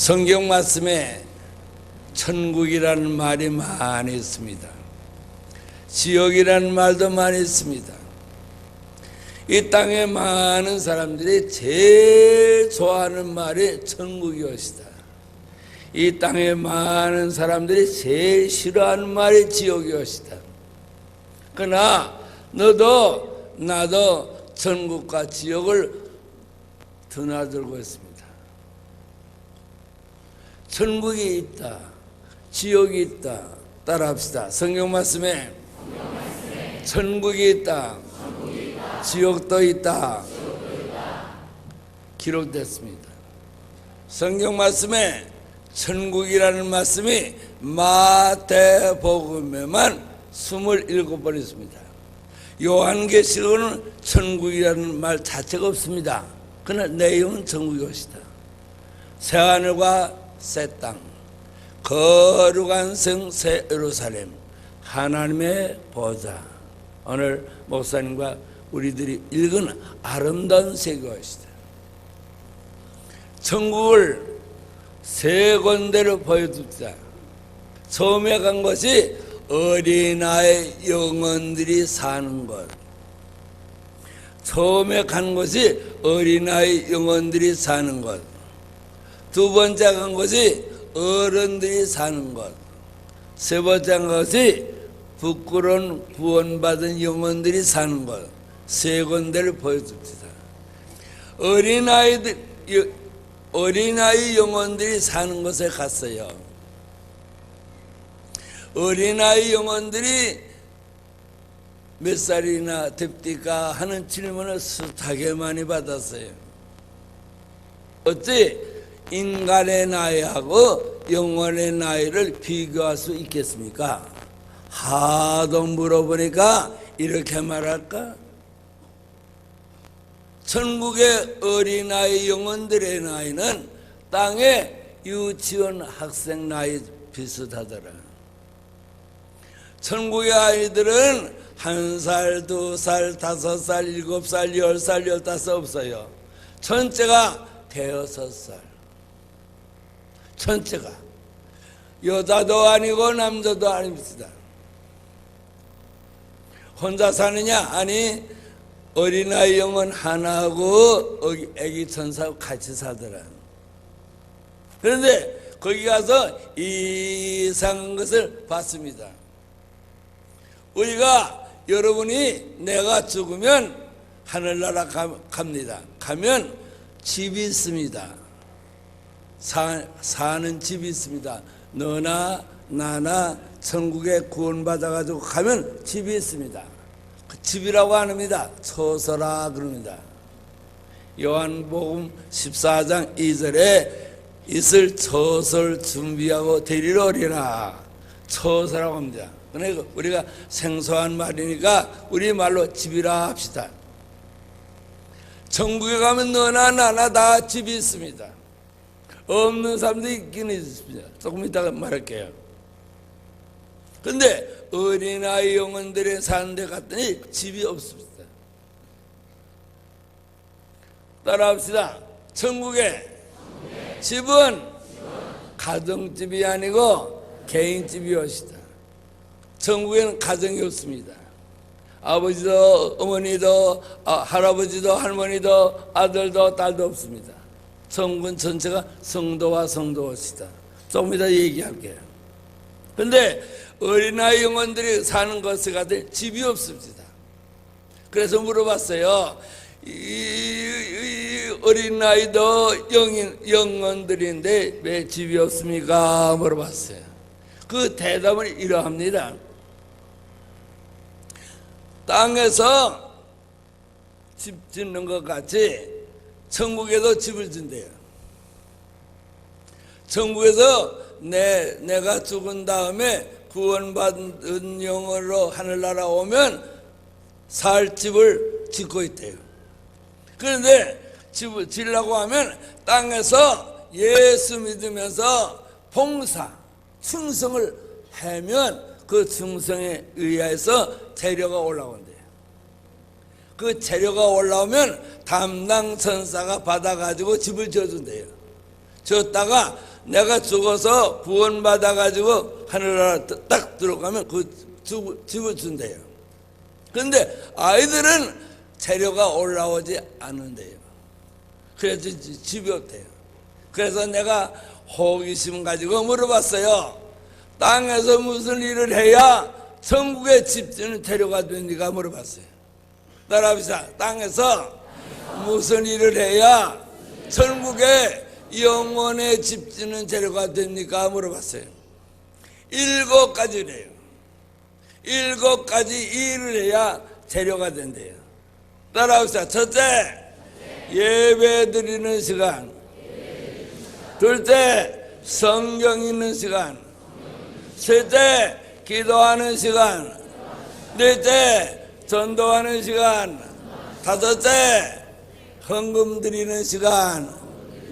성경 말씀에 천국이라는 말이 많이 있습니다. 지옥이라는 말도 많이 있습니다. 이 땅에 많은 사람들이 제일 좋아하는 말이 천국이 것이다. 이 땅에 많은 사람들이 제일 싫어하는 말이 지옥이 것이다. 그러나 너도 나도 천국과 지옥을 드나들고 있습니다. 천국이 있다, 지옥이 있다. 따라합시다. 성경 말씀에 천국이 있다, 지옥도 있다. 기록됐습니다. 성경 말씀에 천국이라는 말씀이 마태복음에만 27번 있습니다. 요한계시록은 천국이라는 말 자체가 없습니다. 그러나 내용은 천국이 것이다. 새하늘과 새 땅, 거룩한 성 새 예루살렘, 하나님의 보좌. 오늘 목사님과 우리들이 읽은 아름다운 세계것이다. 천국을 세 군데로 보여줍니다. 처음에 간 것이 어린아이 영혼들이 사는 것. 처음에 간 것이 어린아이 영혼들이 사는 것. 두 번째 간 것이 어른들이 사는 것. 세 번째 간 것이 부끄러운 구원받은 영혼들이 사는 것. 세 군데를 보여줍니다. 어린아이 영혼들이 사는 곳에 갔어요. 어린아이 영혼들이 몇 살이나 됩니까? 하는 질문을 숱하게 많이 받았어요. 어찌 인간의 나이하고 영혼의 나이를 비교할 수 있겠습니까? 하도 물어보니까 이렇게 말할까? 천국의 어린아이 영혼들의 나이는 땅의 유치원 학생 나이 비슷하더라. 천국의 아이들은 1살, 2살, 5살, 7살, 10살, 15 없어요. 전체가 5살. 전체가. 여자도 아니고 남자도 아닙니다. 혼자 사느냐? 아니, 어린아이 영혼 하나하고 애기 천사하고 같이 살더라. 그런데 거기 가서 이상한 것을 봤습니다. 우리가 여러분이 내가 죽으면 하늘나라 갑니다. 가면 집이 있습니다. 사는 집이 있습니다. 너나 나나 천국에 구원받아가지고 가면 집이 있습니다. 그 집이라고 안 합니다. 처소라 그럽니다. 요한복음 14장 2절에 있을 처소를 준비하고 데리러 오리라. 처소라고 합니다. 그러니까 우리가 생소한 말이니까 우리 말로 집이라 합시다. 천국에 가면 너나 나나 다 집이 있습니다. 없는 사람도 있긴 있습니다. 조금 이따가 말할게요. 근데 어린아이 영혼들이 사는 데 갔더니 집이 없습니다. 따라합시다. 천국의 집은 가정집이 아니고 개인집이 것이다. 천국에는 가정이 없습니다. 아버지도 어머니도 할아버지도 할머니도 아들도 딸도 없습니다. 천국은 전체가 성도와 성도것이다. 조금 이따 얘기할게요. 그런데 어린아이 영혼들이 사는 곳에 가더니 집이 없습니다. 그래서 물어봤어요. 이 어린아이도 영혼들인데 왜 집이 없습니까? 물어봤어요. 그 대답은 이러합니다. 땅에서 집 짓는 것 같이 천국에도 집을 짓대요. 천국에서 내가 죽은 다음에 구원받은 영혼으로 하늘나라 오면 살 집을 짓고 있대요. 그런데 집을 지으려고 하면 땅에서 예수 믿으면서 봉사, 충성을 하면 그 충성에 의해서 재료가 올라온대요. 그 재료가 올라오면 담당 천사가 받아가지고 집을 지어준대요. 지었다가 내가 죽어서 구원받아가지고 하늘나라 딱 들어가면 그 집을 준대요. 근데 아이들은 재료가 올라오지 않는데요. 그래서 집이 없대요. 그래서 내가 호기심 가지고 물어봤어요. 땅에서 무슨 일을 해야 천국에 집 짓는 재료가 됩니까? 물어봤어요. 따라합시다. 땅에서 무슨 일을 해야 천국에 영원의 집 짓는 재료가 됩니까? 물어봤어요. 7가지래요. 7가지 일을 해야 재료가 된대요. 따라합시다. 첫째, 예배 드리는 시간. 둘째, 성경 읽는 시간. 셋째, 기도하는 시간. 넷째, 전도하는 시간. 다섯째, 헌금 드리는 시간.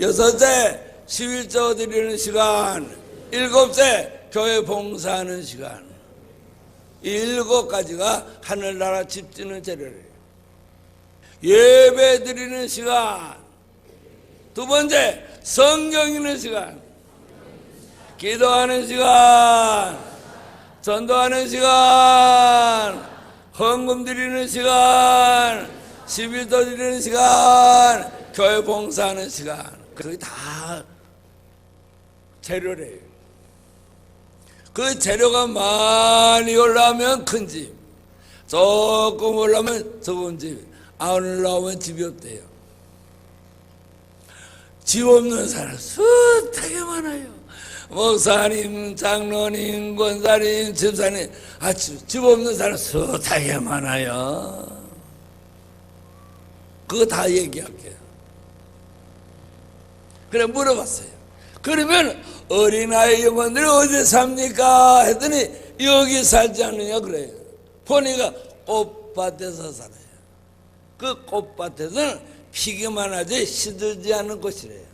여섯째, 11조 드리는 시간. 일곱째, 교회 봉사하는 시간. 7가지가 하늘나라 집 짓는 재료래요. 예배 드리는 시간. 두 번째, 성경 읽는 시간. 기도하는 시간. 전도하는 시간. 헌금 드리는 시간. 11조 드리는 시간. 교회 봉사하는 시간. 그게 다 재료래요. 그 재료가 많이 올라오면 큰 집, 조금 올라오면 적은 집, 안 올라오면 집이 없대요. 집 없는 사람 숱하게 많아요. 목사님, 장로님, 권사님, 집사님, 집 없는 사람 숱하게 많아요. 그거 다 얘기할게요. 그래 물어봤어요. 그러면 어린아이 영혼들이 어디 삽니까? 했더니 여기 살지 않느냐 그래요. 보니까 꽃밭에서 살아요. 그 꽃밭에서는 피기만 하지 시들지 않는 곳이래요.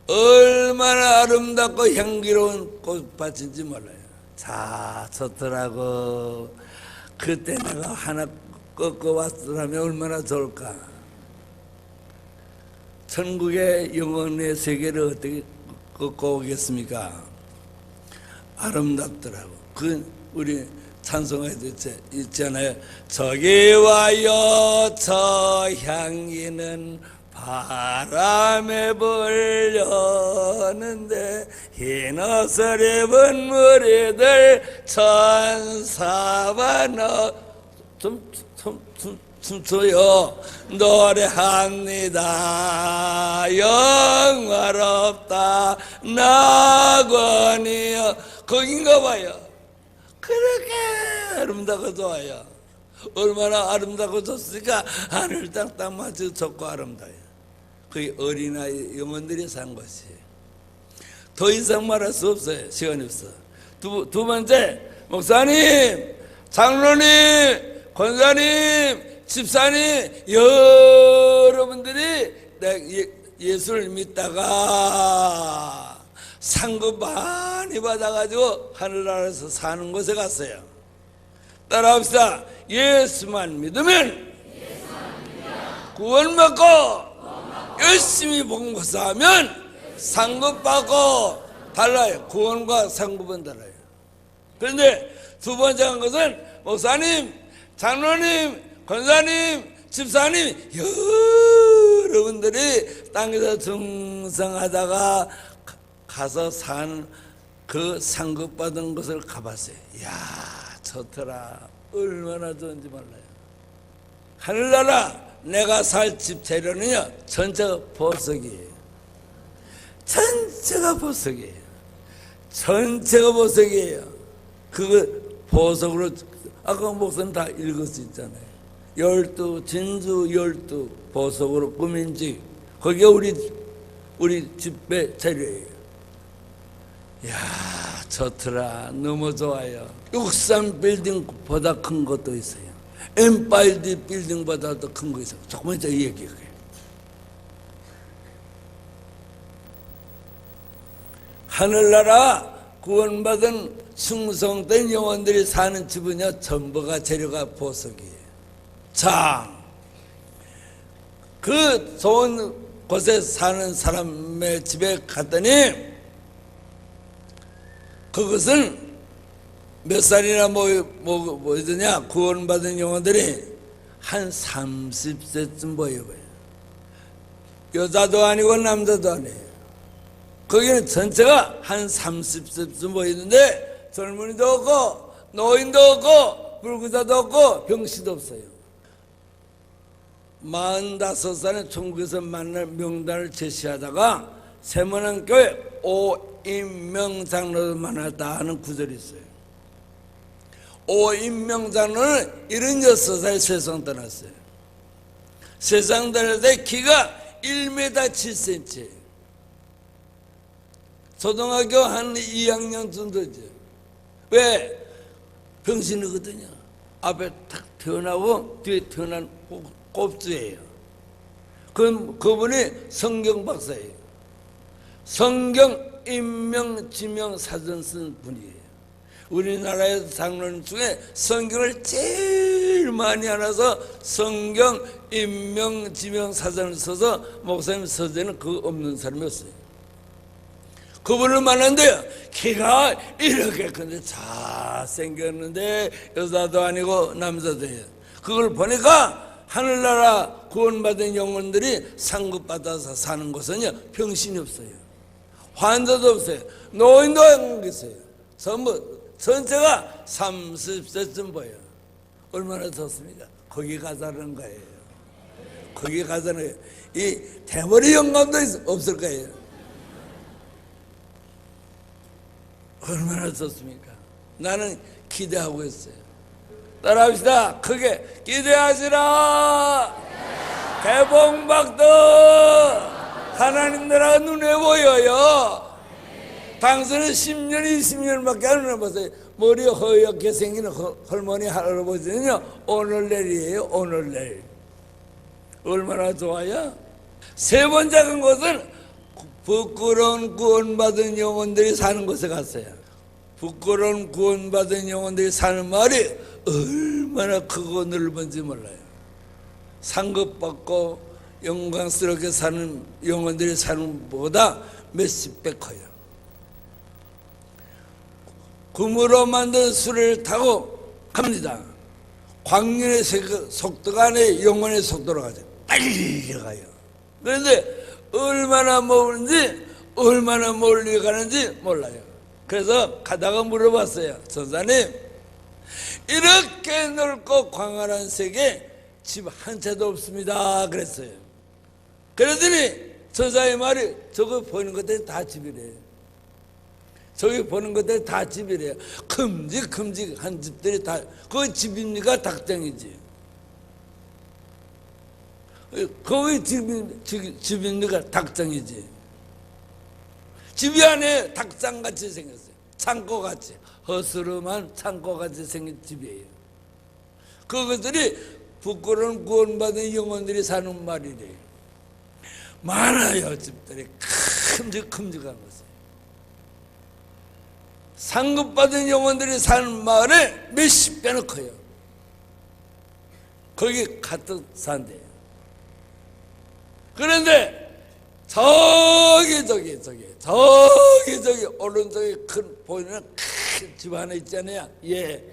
얼마나 아름답고 향기로운 꽃밭인지 몰라요. 자, 좋더라고. 그때 내가 하나 꺾어왔더라면 얼마나 좋을까. 천국의 영혼의 세계를 어떻게 꺾어오겠습니까? 아름답더라고. 우리 찬송에 있잖아요. 저기 와요 저 향기는 바람에 불렸는데 흰 옷을 입은 무리들 천사와 춤춰요. 노래합니다. 영화롭다 낙원이여. 거긴가 봐요. 그렇게 아름답고 좋아요. 얼마나 아름답고 좋습니까? 하늘 땅 맞춰 좋고 아름다워요. 그게 어린아이 영혼들이 산 것이에요. 더 이상 말할 수 없어요. 시간이 없어. 두 번째, 목사님, 장로님, 권사님, 집사님, 여러분들이 예수를 믿다가 상급 많이 받아가지고 하늘나라에서 사는 곳에 갔어요. 따라합시다. 예수만 믿으면 구원받고 열심히 봉사하면 상급 받고 달라요. 구원과 상급은 달라요. 그런데 두 번째 한 것은 목사님, 장로님, 권사님, 집사님, 여러분들이 땅에서 중생하다가 가서 산 그 상급받은 것을 가봤어요. 이야, 좋더라. 얼마나 좋은지 몰라요. 하늘나라 내가 살 집 재료는요, 전체가 보석이에요. 전체가 보석이에요. 전체가 보석이에요. 그거 보석으로, 아까 목사님 다 읽을 수 있잖아요. 12 진주 12 보석으로 꾸민 집, 거기가 우리 집의 재료예요. 이야, 좋더라. 너무 좋아요. 63 빌딩보다 큰 것도 있어요. 엠파이어 빌딩보다 더 큰 거 있어요. 조금만 더 얘기해요. 하늘나라 구원받은 충성된 영혼들이 사는 집은요, 전부가 재료가 보석이에요. 자, 그 좋은 곳에 사는 사람의 집에 갔더니 그것은 몇 살이나 뭐더냐 구원받은 영혼들이 한 30세쯤 보여요. 여자도 아니고 남자도 아니에요. 거기는 전체가 한 30세쯤 보이는데 젊은이도 없고 노인도 없고 불구자도 없고 병시도 없어요. 45살에 천국에서 만날 명단을 제시하다가 세문안교회 오인명 장로를 만났다 하는 구절이 있어요. 오인명 장로는 76살에 세상 떠났어요. 세상 떠날 때 키가 1m 7cm, 초등학교 한 2학년 정도죠. 왜? 병신이거든요. 앞에 탁 태어나고 뒤에 태어난 꼽주예요. 그분이 성경 박사예요. 성경 인명 지명 사전 쓴 분이에요. 우리나라의 장로님 중에 성경을 제일 많이 알아서 성경 인명 지명 사전을 써서 목사님 서재는 그거 없는 사람이었어요. 그분을 만났는데요, 키가 이렇게 큰데 잘생겼는데 여자도 아니고 남자도예요. 그걸 보니까 하늘나라 구원받은 영혼들이 상급받아서 사는 곳은요 병신이 없어요, 환자도 없어요, 노인도 없어요. 전부 전체가 30세쯤 보여요. 얼마나 좋습니까? 거기 가자는 거예요. 거기 가자는 거예요. 이 대머리 영감도 없을 거예요. 얼마나 좋습니까? 나는 기대하고 있어요. 따라합시다. 크게 기대하시라. 개봉박도 하나님 나라가 눈에 보여요. 당신은 10년, 20년밖에 안 해봤어요. 머리 허옇게 생긴 할머니, 할아버지는요, 오늘 내일이에요, 오늘 내일. 얼마나 좋아요? 세 번째 간 곳은 부끄러운 구원받은 영혼들이 사는 곳에 갔어요. 부끄러운 구원받은 영혼들이 사는 마을이 얼마나 크고 넓은지 몰라요. 상급받고 영광스럽게 사는 영혼들이 사는 것보다 몇십 배 커요. 금으로 만든 수레를 타고 갑니다. 광년의 속도가 아니라 영혼의 속도로 가죠. 달려가요. 그런데 얼마나 멀는지, 얼마나 멀리 가는지 몰라요. 그래서 가다가 물어봤어요. 전사님, 이렇게 넓고 광활한 세계 집 한 채도 없습니다. 그랬어요. 그랬더니 전사의 말이, 저거 보이는 것들이 다 집이래요. 저기 보는 것들이 다 집이래요. 큼직큼직한 집들이 다, 그거 집입니까? 닭장이지. 거기 집입니까? 닭장이지. 집이 안에 닭장같이 생겼어요. 창고같이, 허스름한 창고같이 생긴 집이에요. 그것들이 부끄러운 구원받은 영혼들이 사는 말이래요. 많아요. 집들이 큼직큼직한 것을. 상급받은 영혼들이 사는 마을에 몇십 배나 커요. 거기 가득 산대요. 그런데 저기 오른쪽에 큰 보이는 큰 집 하나 있잖아요. 예,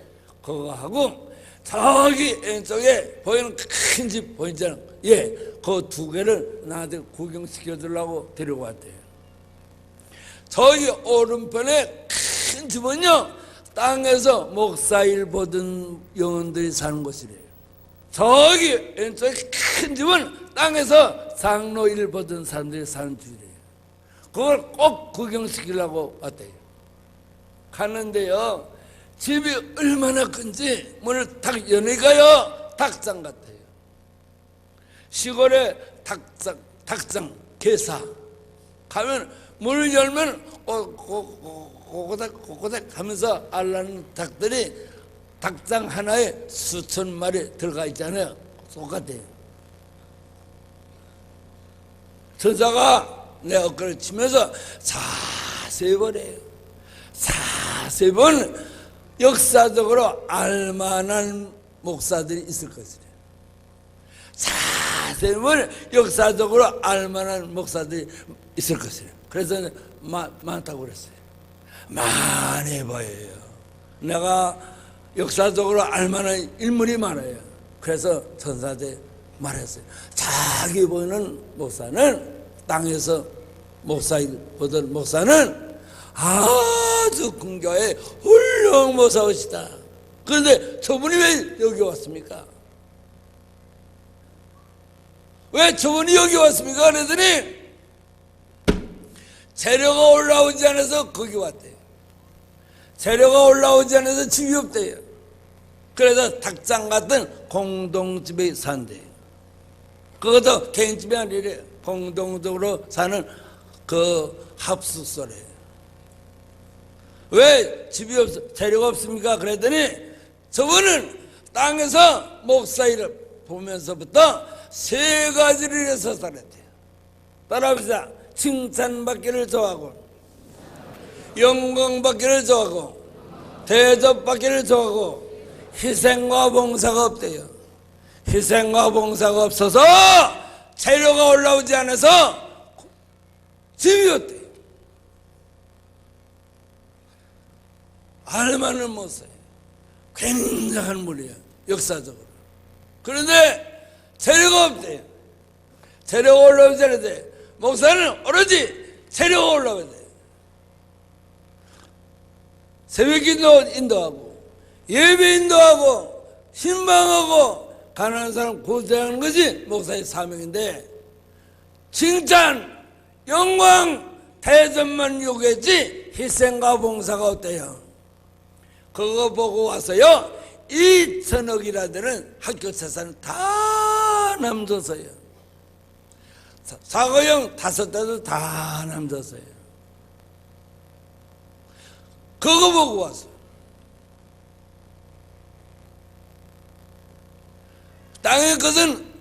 그거 하고 저기 왼쪽에 보이는 큰 집 보이잖아요. 예, 그 두 개를 나한테 구경시켜 주려고 데리고 왔대요. 저기 오른편에 큰 집은요, 땅에서 목사일 보던 영혼들이 사는 곳이래요. 저기 왼쪽에 큰 집은 땅에서 장로일 보던 사람들이 사는 집이래요. 그걸 꼭 구경시키려고 왔대요. 갔는데요, 집이 얼마나 큰지 문을 탁 여니까요, 닭장 같아요. 시골에 닭장 개사 가면 문을 열면 꼬꼬닥 하면서 알라는 닭들이 닭장 하나에 수천 마리 들어가 있잖아요. 똑같아요. 전사가 내 어깨를 치면서 자세히 보래요. 자세히 보면 역사적으로 알만한 목사들이 있을 것이래요. 자세히 보면 역사적으로 알만한 목사들이 있을 것이래요. 그래서 많다고 그랬어요. 많이 보여요. 내가 역사적으로 알만한 인물이 많아요. 그래서 전사제 말했어요. 자기 보는 목사는, 땅에서 목사일 보던 목사는 아주 근교에 훌륭한 목사이시다. 그런데 저분이 왜 여기 왔습니까? 왜 저분이 여기 왔습니까? 그랬더니 재료가 올라오지 않아서 거기 왔대요. 재료가 올라오지 않아서 집이 없대요. 그래서 닭장 같은 공동집에 산대요. 그것도 개인집이 아니래요. 공동적으로 사는 그 합숙소래요. 왜 집이 재료가 없습니까? 그랬더니 저분은 땅에서 목사 일을 보면서부터 세 가지를 해서 살았대요. 따라합시다. 칭찬받기를 좋아하고, 영광받기를 좋아하고, 대접받기를 좋아하고, 희생과 봉사가 없대요. 희생과 봉사가 없어서 재료가 올라오지 않아서 집이 없대요. 알만한 목사예요. 굉장한 분이에요. 역사적으로. 그런데 재료가 없대요. 재료가 올라오지 않아요. 목사는 오로지 재료가 올라와야 돼요. 새벽기도 인도하고, 예배 인도하고, 신방하고, 가난한 사람 구제하는 것이 목사의 사명인데, 칭찬, 영광, 대접만 요구했지 희생과 봉사가 없대요. 그거 보고 와서요, 2천억이라는 학교 재산을 다 남줬어요. 사고형 5대도 다 남겼어요. 그거 보고 왔어요. 땅의 것은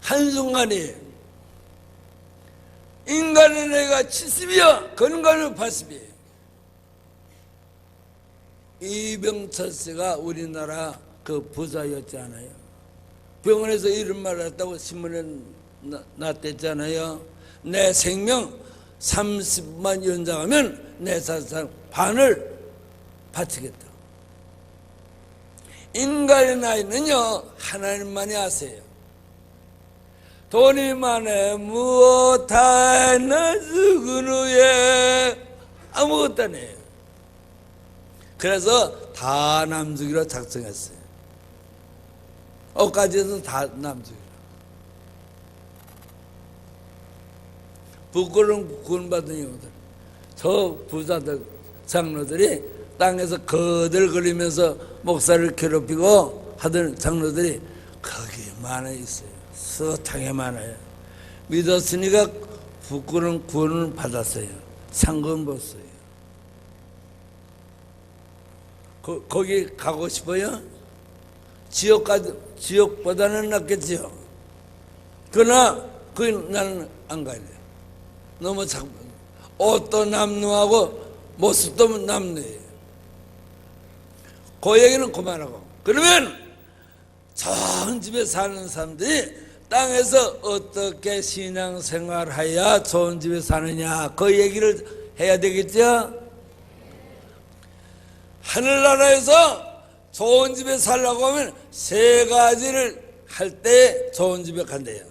한순간이에요. 인간의 나이가 70이야, 건강은 80이에요. 이병철 씨가 우리나라 그 부자였잖아요. 병원에서 이런 말을 했다고 신문에 났댔잖아요. 내 생명 30만 연장하면 내 자산 반을 바치겠다. 인간의 나이는요, 하나님만이 아세요. 돈이 많아 무엇 하나 죽은 후에 아무것도 안 해요. 그래서 다 남주기로 작정했어요. 옷까지도 다 남주기로. 부끄러운 구원받은 영혼들, 저 부자들, 장로들이 땅에서 거들거리면서 목사를 괴롭히고 하던 장로들이 거기 많아 있어요. 서탕에 많아요. 믿었으니까 부끄러운 구원을 받았어요. 상금 벌었어요. 거기 가고 싶어요? 지옥보다는 낫겠지요. 그러나 나는 안 가야 돼요. 너무 자꾸 옷도 남루하고 모습도 남루해요. 그 얘기는 그만하고, 그러면 좋은 집에 사는 사람들이 땅에서 어떻게 신앙생활해야 좋은 집에 사느냐, 그 얘기를 해야 되겠죠. 하늘나라에서 좋은 집에 살려고 하면 세 가지를 할 때 좋은 집에 간대요.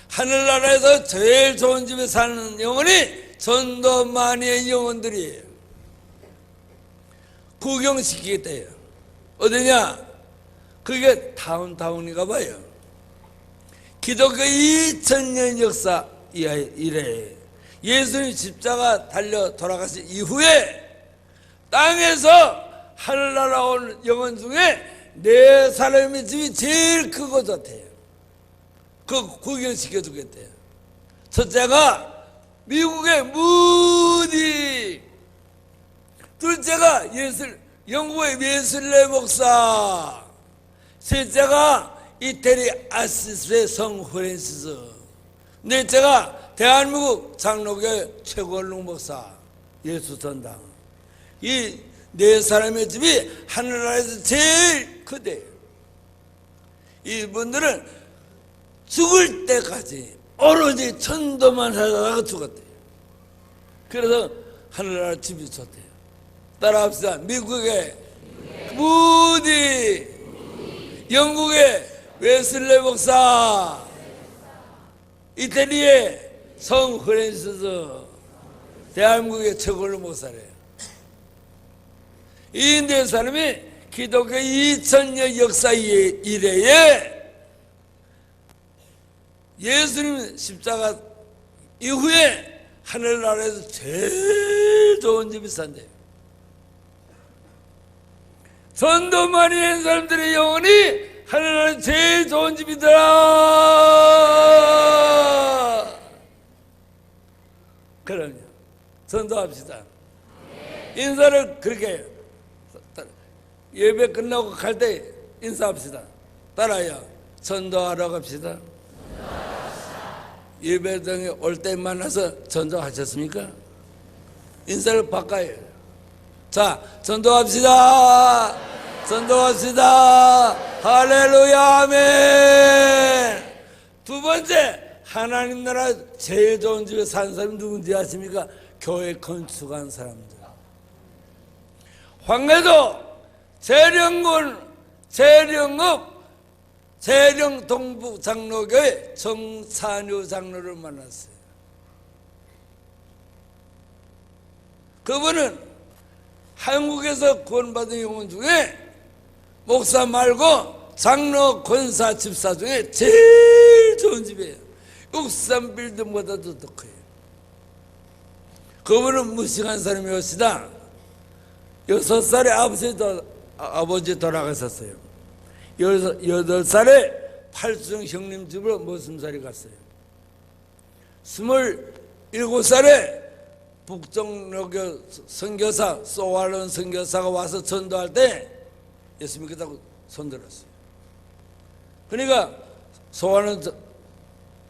하늘나라에서 제일 좋은 집에 사는 영혼이 전도 많이의 영혼들이에요. 구경시키겠대요. 어디냐? 그게 다운타운인가 봐요. 기독교 2000년 역사 이래 예수님 십자가 달려 돌아가신 이후에 땅에서 하늘나라 온 영혼 중에 4사람의 집이 제일 크고 좋대요. 그 구경시켜 주겠대요. 첫째가 미국의 무디, 둘째가 영국의 웨슬레 목사, 셋째가 이태리 아시스의 성 프랜시스, 넷째가 대한민국 장로교회 최고령 목사 예수전당. 이 4사람의 집이 하늘나라에서 제일 크대요. 이분들은 죽을 때까지 오로지 천도만 하다가 죽었대요. 그래서 하늘나라 집이 좋대요. 따라합시다. 미국에 무디, 영국의 웨슬레 목사, 이태리의 성 프랜시스, 대한민국의 최고로 목사래요. 이 인도의 사람이 기독교 2000년 역사 이래에 예수님 십자가 이후에 하늘나라에서 제일 좋은 집이 산대요. 전도 많이 한 사람들의 영혼이 하늘나라에 제일 좋은 집이더라. 그럼요. 전도합시다. 인사를 그렇게 해요. 예배 끝나고 갈 때 인사합시다. 따라요. 전도하러 갑시다. 예배당에 올 때 만나서 전도하셨습니까? 인사를 바꿔요. 자, 전도합시다. 전도합시다. 할렐루야, 아멘. 두 번째, 하나님 나라 제일 좋은 집에 사는 사람이 누군지 아십니까? 교회 건축한 사람들. 황해도 재령군, 재령읍, 재령 동부 장로교회 정찬유 장로를 만났어요. 그분은 한국에서 구원받은 영혼 중에 목사 말고 장로, 권사, 집사 중에 제일 좋은 집이에요. 63 빌딩보다도 더 커요. 그분은 무식한 사람이었시다. 6살에 아버지 돌아가셨어요. 8살에 팔순 형님 집으로 머슴살이 갔어요. 27살에 북정로교 선교사 소알론 선교사가 와서 전도할 때 예수 믿겠다고 손들었어요. 그러니까 소알론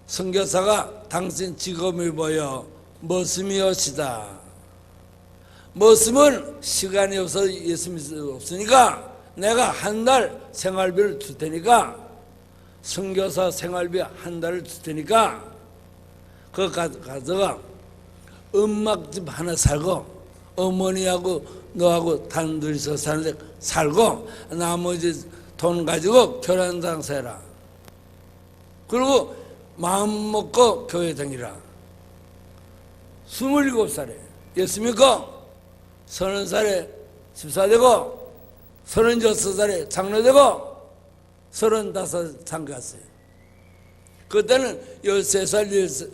선교사가 당신 직업이 뭐여? 머슴이옵시다. 머슴은 시간이 없어 예수 믿을 수 없으니까 내가 한 달 생활비를 줄 테니까, 선교사 생활비 한 달을 줄 테니까 그거 가져가 음악집 하나 살고 어머니하고 너하고 단둘이서 사는데 살고 나머지 돈 가지고 결혼장사 해라. 그리고 마음 먹고 교회 다니라. 27살에 예수 믿고 30살에 집사 되고 36살에 장로 되고 35 장가 갔어요. 그때는 13살,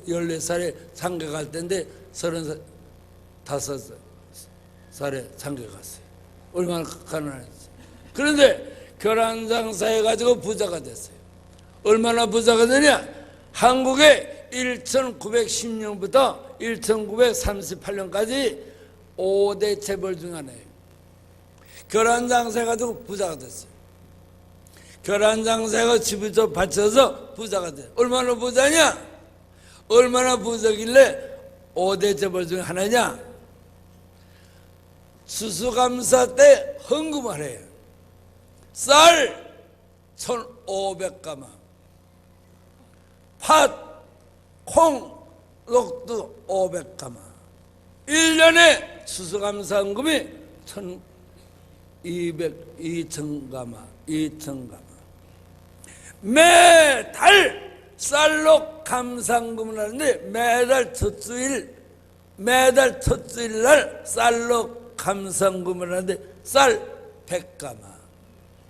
14살에 장가 갈 때인데 35살에 장가 갔어요. 얼마나 가난했어요. 그런데 결혼장사 해가지고 부자가 됐어요. 얼마나 부자가 되냐? 한국에 1910년부터 1938년까지 5대 재벌 중 하나예요. 결혼장사 해가지고 부자가 됐어요. 결혼장사 해가지고 집을 좀 바쳐서 부자가 됐어요. 얼마나 부자냐? 얼마나 부자길래 5대 재벌 중 하나냐? 추수감사 때 헌금을 해요. 쌀 1,500가마, 팥, 콩, 녹두 500가마. 1년에 추수감사 헌금이 2,000가마, 2,000가마. 매달 쌀로 감상금을 하는데 매달 첫 주일 날 쌀로 감상금을 하는데 쌀 100가마,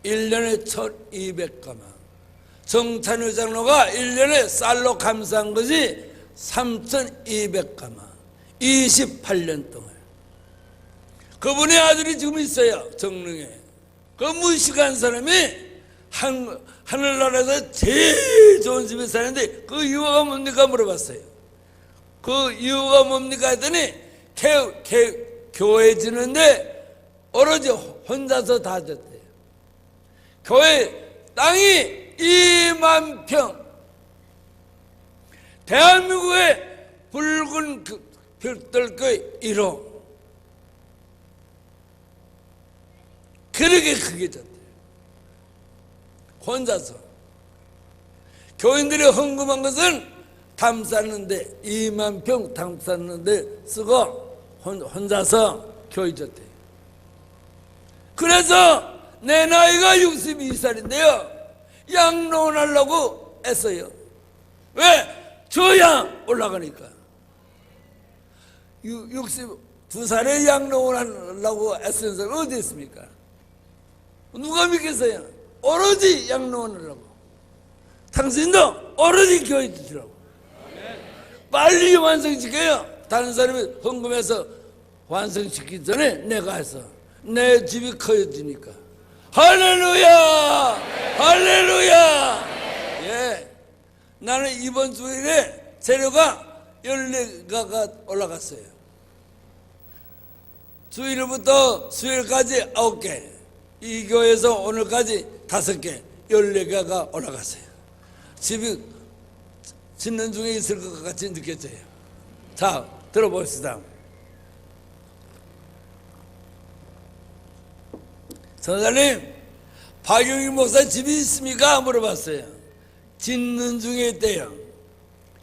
1년에 1,200가마. 정찬유 장로가 1년에 쌀로 감사한 것이 3,200가마, 28년 동안. 그분의 아들이 지금 있어요. 정릉에. 그 무식한 사람이 하늘나라에서 제일 좋은 집에 사는데 그 이유가 뭡니까 물어봤어요. 그 이유가 뭡니까 했더니 교회 지는데 오로지 혼자서 다 졌대요. 교회 땅이 2만 평. 대한민국의 붉은 별들의 1호. 그렇게 크게 졌대요. 혼자서. 교인들이 헌금한 것은 담 쌓는데 2만 평 담 쌓는데 쓰고 혼자서 교회 줬대. 그래서 내 나이가 62살인데요. 양로원하려고 애써요. 왜? 줘야 올라가니까. 62살에 양로원하려고 애쓰는 사람이 어디 있습니까? 누가 믿겠어요? 오로지 양로원하려고. 당신도 오로지 교회 주시라고. 빨리 완성시켜요. 다른 사람이 헌금해서 완성시키기 전에 내가 해서 내 집이 커지니까. 할렐루야! 할렐루야! 예. 나는 이번 주일에 재료가 14가가 올라갔어요. 주일부터 수요일까지 9개, 이 교회에서 오늘까지 5개, 14개가 올라갔어요. 집이 짓는 중에 있을 것 같이 느껴져요. 자, 들어봅시다. 선생님, 박용희 목사 집이 있습니까? 물어봤어요. 짓는 중에 있대요.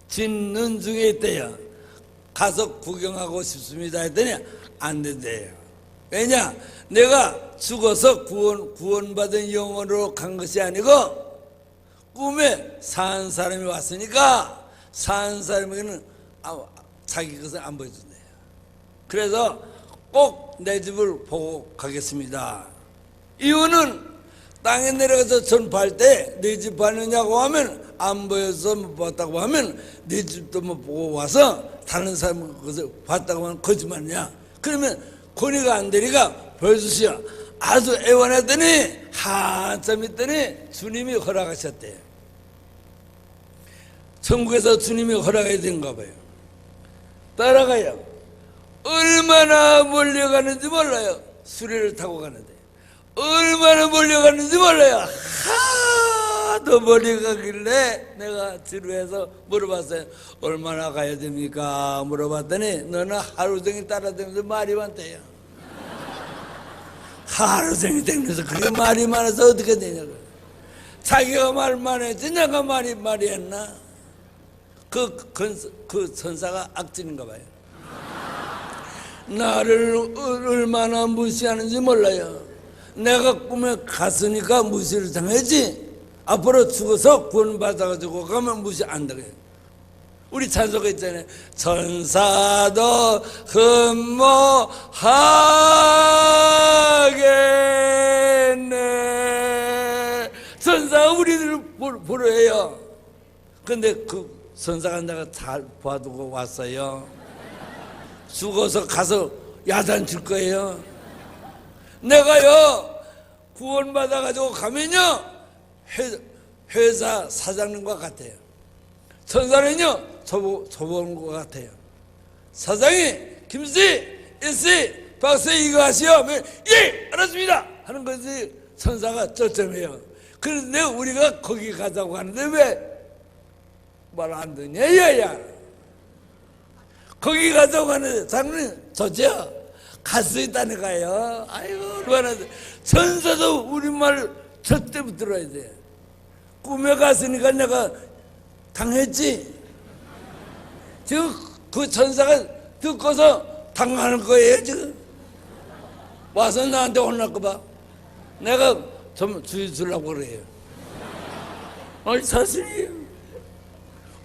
짓는 중에 있대요. 가서 구경하고 싶습니다 했더니 안 된대요. 왜냐? 내가 죽어서 구원받은 영혼으로 간 것이 아니고 꿈에 산 사람이 왔으니까 산 사람에게는 자기 것을 안 보여준대요. 그래서 꼭 내 집을 보고 가겠습니다. 이유는 땅에 내려가서 전파할 때 내 집 봤느냐고 하면 안 보여서 못 봤다고 하면 내 집도 못 보고 와서 다른 사람 것을 봤다고 하면 거짓말이냐. 그러면 권위가 안 되니까 보여주시오. 아주 애원했더니 한참 있더니 주님이 허락하셨대요. 천국에서 주님이 허락해야 되는가 봐요. 따라가요. 얼마나 몰려가는지 몰라요. 수레를 타고 가는데 얼마나 몰려가는지 몰라요. 하도 멀리 가길래 내가 지루해서 물어봤어요. 얼마나 가야 됩니까? 물어봤더니 너는 하루 종일 따라다니면서 말이 많대요. 하루 종일 다니면서 그게 말이 많아서 어떻게 되냐고. 자기가 말 많았지 내가 말이 했나? 그 선사가 악질인가 봐요. 나를 얼마나 무시하는지 몰라요. 내가 꿈에 갔으니까 무시를 당했지. 앞으로 죽어서 구원받아가지고 가면 무시 안 되게. 우리 찬송가 있잖아요. 천사도 흠모하겠네. 천사가 우리를 보러 해요. 근데 그 천사가 내가 잘 봐두고 왔어요. 죽어서 가서 야단칠 거예요. 내가요 구원받아가지고 가면요 회사 사장님과 같아요. 천사는요 초보는 것 같아요. 사장이 김씨, 일씨, 박씨 이거 하시오. 예 알았습니다 하는 것이 천사가 초점이에요. 그런데 우리가 거기 가자고 하는데 왜 말 안 듣냐 야야. 거기 가자고 하는데 장님 좋죠. 갈 수 있다니까요. 아이고 얼마나. 천사도 우리말 절대 들어야 돼. 꿈에 갔으니까 내가 당했지. 지금 그 천사가 듣고서 당하는 거예요 지금. 와서 나한테 혼날까 봐. 내가 좀 주의 주려고 그래요. 아니 자신이에요.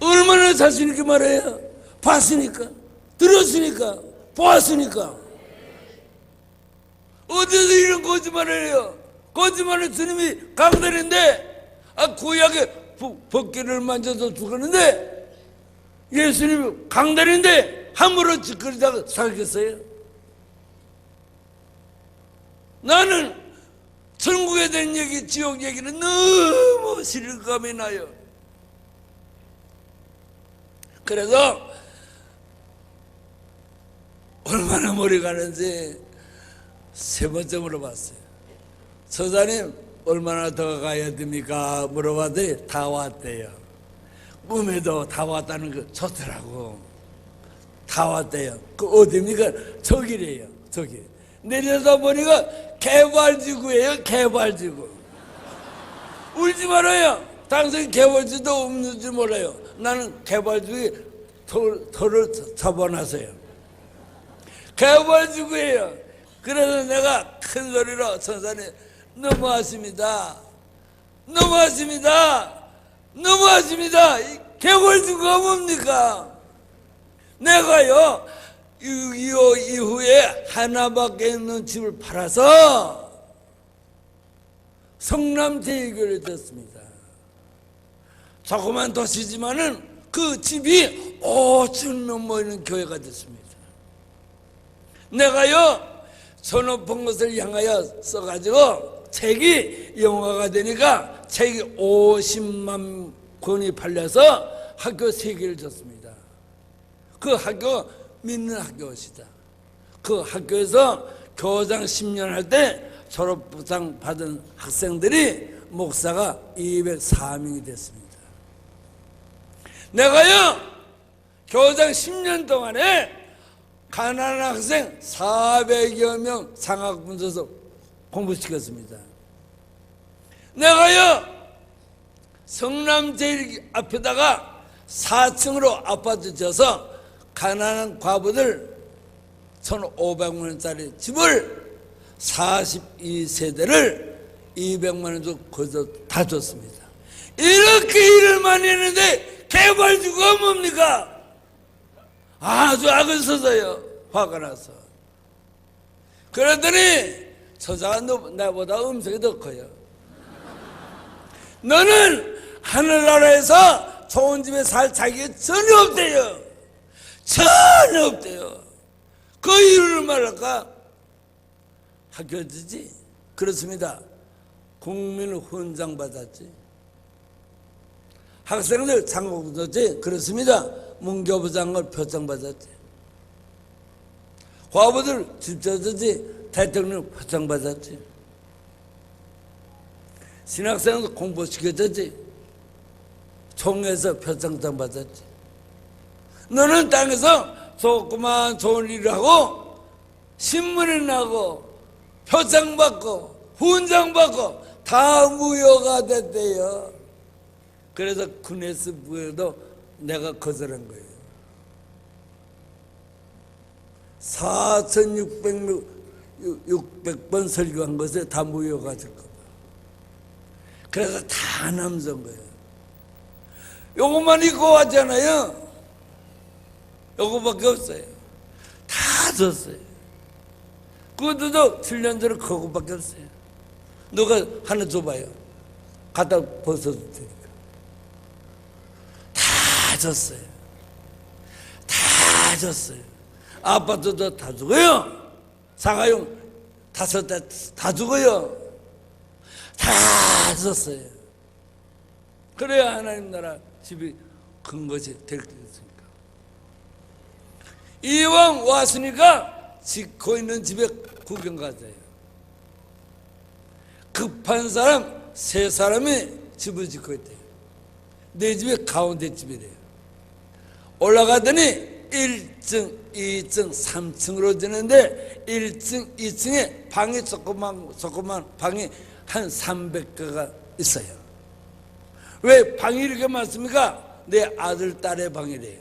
얼마나 자신 있게 말해요. 봤으니까, 들었으니까, 보았으니까. 어디서 이런 거짓말을 해요? 거짓말은 주님이 강단인데, 구약에 벗기를 만져서 죽었는데, 예수님이 강단인데, 함부로 짓거리다가 살겠어요? 나는 천국에 대한 얘기, 지옥 얘기는 너무 실감이 나요. 그래서 얼마나 머리 가는지 3번째 물어봤어요. 처자님 얼마나 더 가야 됩니까? 물어봤더니 다 왔대요. 꿈에도 다 왔다는 거 좋더라고. 다 왔대요. 그 어디입니까? 저기래요. 저기. 내려다 보니까 개발지구예요. 개발지구. 울지 말아요. 당신 개발지도 없는지 몰라요. 나는 개발지구에 터를 잡아놨어요. 개벌주구예요. 그래서 내가 큰 소리로 선사님 너무하십니다. 너무하십니다. 너무하십니다. 이 개벌주구가 뭡니까? 내가요 6.25 이후에 하나밖에 없는 집을 팔아서 성남제일교회를 졌습니다. 조그만 도시지만은 그 집이 5천 넘어 있는 교회가 됐습니다. 내가요 손오픈 것을 향하여 써가지고 책이 영화가 되니까 책이 50만 권이 팔려서 학교 3개를 줬습니다. 그 학교 믿는 학교시다. 그 학교에서 교장 10년 할 때 졸업부상 받은 학생들이 목사가 204명이 됐습니다. 내가요 교장 10년 동안에 가난한 학생 400여 명 상학분 줘서 공부시켰습니다. 내가요 성남제일 앞에다가 4층으로 아파트 지어서 가난한 과부들 1,500만 원짜리 집을 42세대를 200만 원 주고 거기서 다 줬습니다. 이렇게 일을 많이 했는데 개발주가 뭡니까? 아주 악을 써서요. 화가 나서. 그러더니 저자가 나보다 음성이 더 커요. 너는 하늘나라에서 좋은 집에 살 자격이 전혀 없대요. 전혀 없대요. 그 이유를 말할까? 학교지지? 그렇습니다. 국민 훈장 받았지. 학생들 장학금 줬지? 그렇습니다. 문교부 장을 표창 받았지. 과부들 집 줬지? 대통령 표창 받았지. 신학생도 공부시켜줬지? 총회에서 표창장 받았지. 너는 땅에서 조그만 좋은 일을 하고 신문에 나고 표창 받고 훈장 받고 다 무효가 됐대요. 그래서 구네스 부에도 내가 거절한 거예요. 4,600번 설교한 것에 다 무효가 될 거다. 그래서 다 남선 거예요. 요것만 입고 왔잖아요. 요거밖에 없어요. 다 줬어요. 그것도 7년 전에 그거밖에 없어요. 누가 하나 줘봐요. 갖다 벗어도 되니까. 다 줬어요. 다 줬어요. 아파트도 다 주고요. 상가용 5대 다 주고요. 다 줬어요. 그래야 하나님 나라 집이 큰 것이 될 게 있습니다. 이왕 왔으니까 짓고 있는 집에 구경 가세요. 급한 사람 3사람이 집을 짓고 있대요. 내 집에 가운데 집이래요. 올라가더니 1층, 2층, 3층으로 지는데 1층, 2층에 방이 조그만 방이 한 300개가 있어요. 왜 방이 이렇게 많습니까? 내 아들, 딸의 방이래요.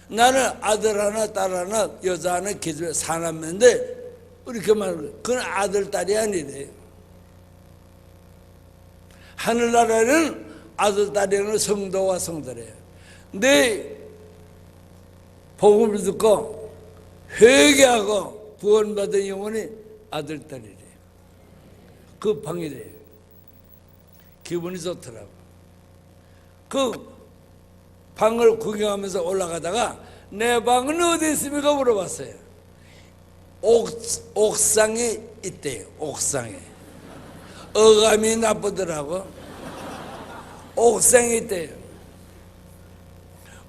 나는 아들 하나, 딸 하나, 여자 하나, 기집애 4남매인데 이렇게 말해요. 그건 아들, 딸이 아니래요. 하늘나라에는 아들, 딸이는 성도와 성도래요. 내 복음을 듣고 회개하고 구원받은 영혼이 아들, 딸이래요. 그 방이래요. 기분이 좋더라고. 그 방을 구경하면서 올라가다가 내 방은 어디 있습니까? 물어봤어요. 옥상에 있대요. 옥상에. 어감이 나쁘더라고. 옥상에 있대요.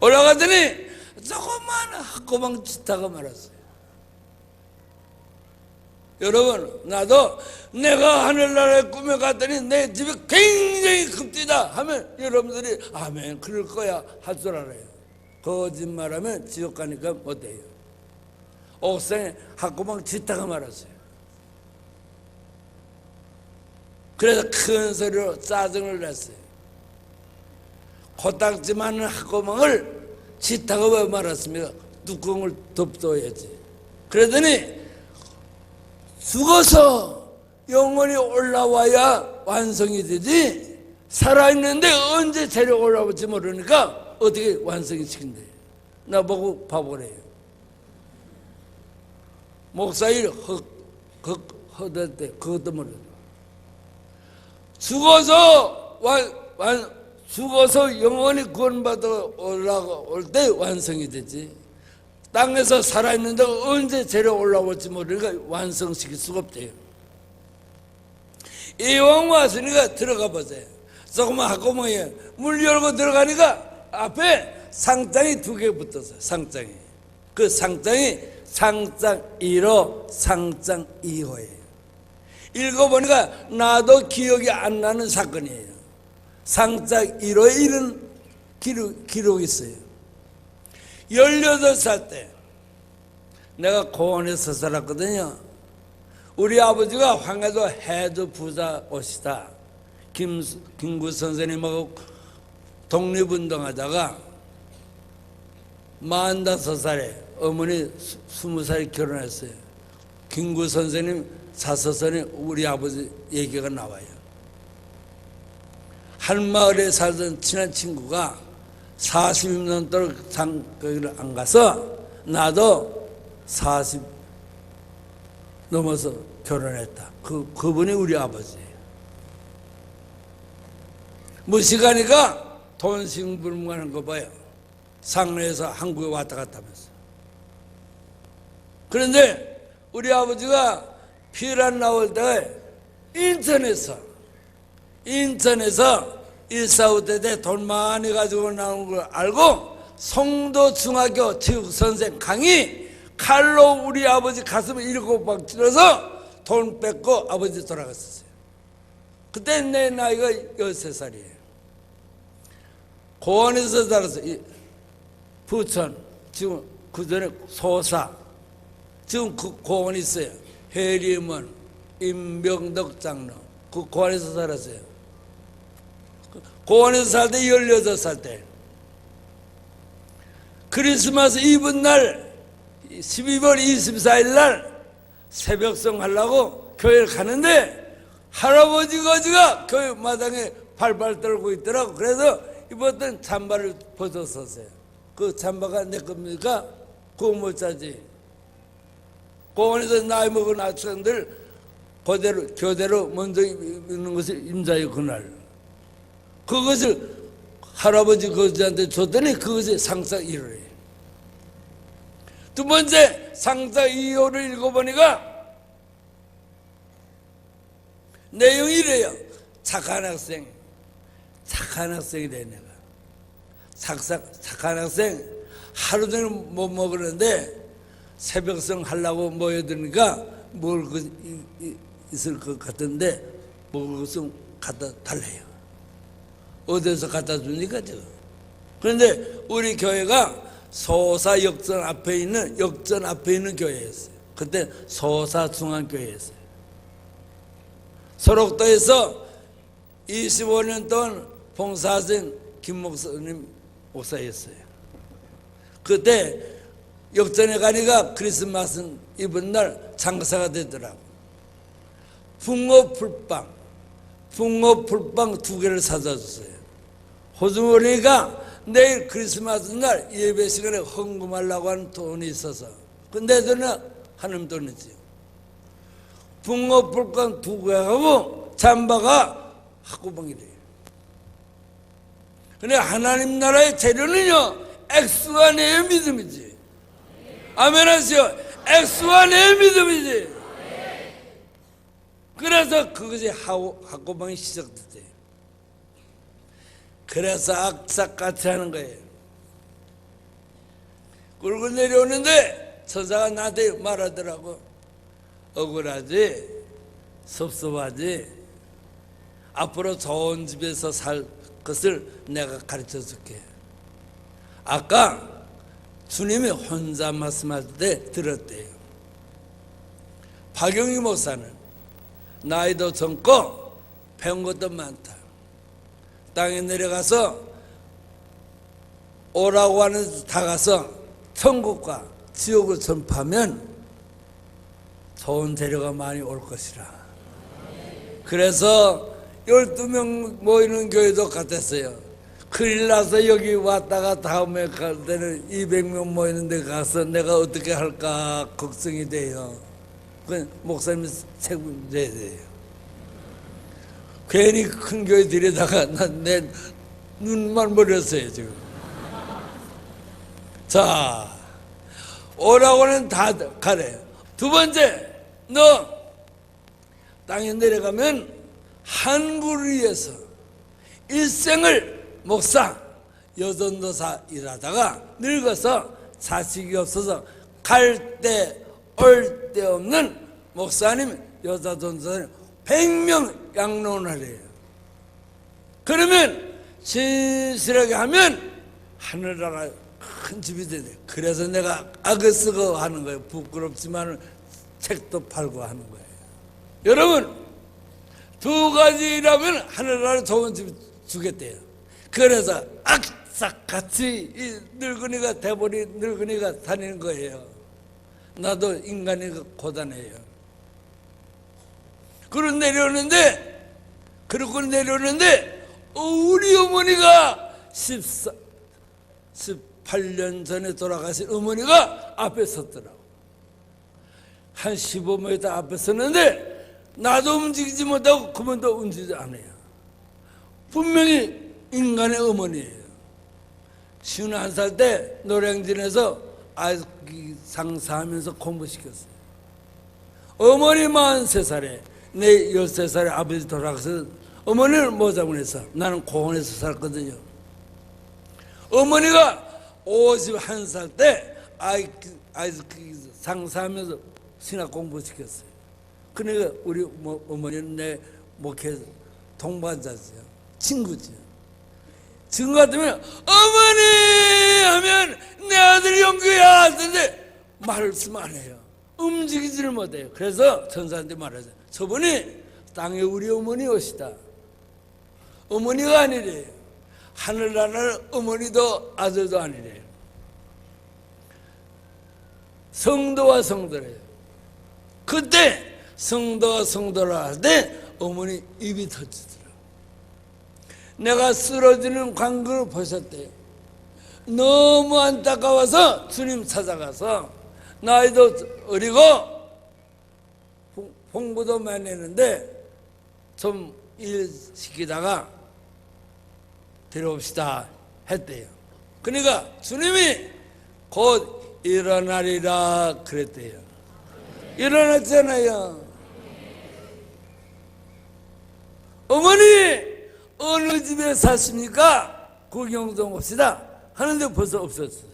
올라가더니 조그만 학고방 짓다가 말았어요. 여러분, 나도 내가 하늘나라에 꿈에 갔더니 내 집이 굉장히 급디다 하면 여러분들이 아멘 그럴 거야 할 줄 알아요. 거짓말하면 지옥 가니까 못해요. 옥상에 학고방 짓다가 말았어요. 그래서 큰 소리로 짜증을 냈어요. 코딱지 많은 학고방을 짓다가 왜 말았습니까? 뚜껑을 덮어야지. 그러더니 죽어서 영원히 올라와야 완성이 되지, 살아있는데 언제 재료 올라올지 모르니까 어떻게 완성이 시킨대. 나보고 바보래요. 목사일 허들 때 그것도 모르고 죽어서 영원히 구원받아 올라올 때 완성이 되지, 땅에서 살아있는데 언제 재료 올라올지 모르니까 완성시킬 수가 없대요. 이왕 왔으니까 들어가 보세요. 조그만 학구멍에 물 열고 들어가니까 앞에 상장이 2개 붙었어요. 상장이. 그 상장이 상장 1호, 상장 2호예요. 읽어보니까 나도 기억이 안 나는 사건이에요. 상장 1호에 이런 기록이 있어요. 18살 때 내가 고원에서 살았거든요. 우리 아버지가 황해도 해주 부자 오시다 김구 선생님하고 독립운동하다가 45살에 어머니 20살에 결혼했어요. 김구 선생님 자서전에 우리 아버지 얘기가 나와요. 한 마을에 살던 친한 친구가 40년 넘도록 거기를 안 가서 나도 40 넘어서 결혼했다. 그분이 우리 아버지예요. 무식하니까 돈싱불문하는 거 봐요. 상로에서 한국에 왔다 갔다 하면서. 그런데 우리 아버지가 피란 나올 때 인천에서 145대 때 돈 많이 가지고 나온 걸 알고 송도 중학교 체육선생 강이 칼로 우리 아버지 가슴을 7방 찔러서 돈 뺏고 아버지 돌아갔었어요. 그때 내 나이가 13살이에요. 고원에서 살았어요. 부천, 지금 그 전에 소사, 지금 그 고원이 있어요. 해리문, 임병덕 장로, 그 고원에서 살았어요. 고원에서 살 때 18살 때 크리스마스 이브 날 12월 24일 날 새벽송 하려고 교회를 가는데 할아버지 거지가 교회 마당에 발발 떨고 있더라고. 그래서 입었던 잠바를 벗었었어요. 그 잠바가 내 겁니까? 그거 못 사지. 공원에서 나이 먹은 학생들 교대로 먼저 입는 것을 임자의 그날 그것을 할아버지 거지한테 줬더니 그것이 상상 1호예요. 두 번째 상상 2호를 읽어보니까 내용이 이래요. 착한 학생이래. 내가 착한 학생 하루 종일 못 먹었는데 새벽성 하려고 모여드니까 먹을 것 있을 것 같은데 먹을 것은 갖다 달래요. 어디서 갖다 줍니까 지금? 그런데 우리 교회가 소사 역전 앞에 있는 교회였어요. 그때 소사 중앙교회였어요. 소록도에서 25년 동안 봉사하신 김 목사님 목사였어요. 그때 역전에 가니까 크리스마스 이번 날 장사가 되더라고. 붕어 풀빵 2개를 사다 줬어요. 호주머니가 내일 크리스마스 날 예배 시간에 헌금하려고 하는 돈이 있어서 근데 저는 하나님 돈이지. 붕어 풀빵 2개하고 잠바가 학구방이래요. 근데 하나님 나라의 재료는요 액수가 내 믿음이지. 아멘 하세요. 액수가 내 믿음이지. 그래서 그것이 학고방이 시작됐대요. 그래서 악삭같이 하는 거예요. 그러고 내려오는데 천사가 나한테 말하더라고. 억울하지, 섭섭하지, 앞으로 좋은 집에서 살 것을 내가 가르쳐 줄게. 아까 주님이 혼자 말씀할 때 들었대요. 박영희 목사는 나이도 젊고 배운 것도 많다. 땅에 내려가서 오라고 하는 데 다 가서 천국과 지옥을 전파하면 좋은 재료가 많이 올 것이라. 그래서 12명 모이는 교회도 같았어요. 큰일 나서 여기 왔다가 다음에 갈 때는 200명 모이는 데 가서 내가 어떻게 할까 걱정이 돼요. 그 목사님이 책임져야 돼요. 괜히 큰 교회 들여다가 내 눈만 버렸어요 지금. 자, 오라고는 다 가래요. 두 번째, 너 땅에 내려가면 한국을 위해서 일생을 목사, 여전도사 일하다가 늙어서 자식이 없어서 갈 때 올 데 없는 목사님, 여자전도사님 100명 양로원하래요. 그러면 진실하게 하면 하늘나라 큰 집이 되네. 그래서 내가 악을 쓰고 하는 거예요. 부끄럽지만 책도 팔고 하는 거예요. 여러분, 두 가지라면 하늘나라 좋은 집 주겠대요. 그래서 악착같이 이 늙은이가 돼버린 늙은이가 다니는 거예요. 나도 인간이 고단해요. 그러고 내려오는데 우리 어머니가 18년 전에 돌아가신 어머니가 앞에 섰더라고. 한 15m 앞에 섰는데 나도 움직이지 못하고 그분도 움직이지 않아요. 분명히 인간의 어머니예요. 51살 때 노량진에서 아기 상사하면서 공부시켰어요. 어머니 43살에 내 13살에 아버지 돌아가서 어머니를 모자문해서 나는 공원에서 살거든요. 어머니가 51살 때 아기 상사하면서 신학 공부시켰어요. 그러니까 우리 어머니는 내 목회 동반자죠. 친구죠. 지금 같으면 어머니 하면 내 아들이 영규야 하는데 말씀 안 해요. 움직이지를 못해요. 그래서 전사한테 말하죠. 저분이 땅에 우리 어머니 오시다. 어머니가 아니래요. 하늘나라는 어머니도 아들도 아니래요. 성도와 성도래요. 그때 성도와 성도라 할 때 어머니 입이 터지더라고요. 내가 쓰러지는 광경을 보셨대요. 너무 안타까워서 주님 찾아가서 나이도 어리고 공부도 많이 했는데 좀 일 시키다가 데려옵시다 했대요. 그러니까 주님이 곧 일어나리라 그랬대요. 일어났잖아요. 어머니 어느 집에 사십니까? 구경 좀 옵시다 하는데 벌써 없었어요.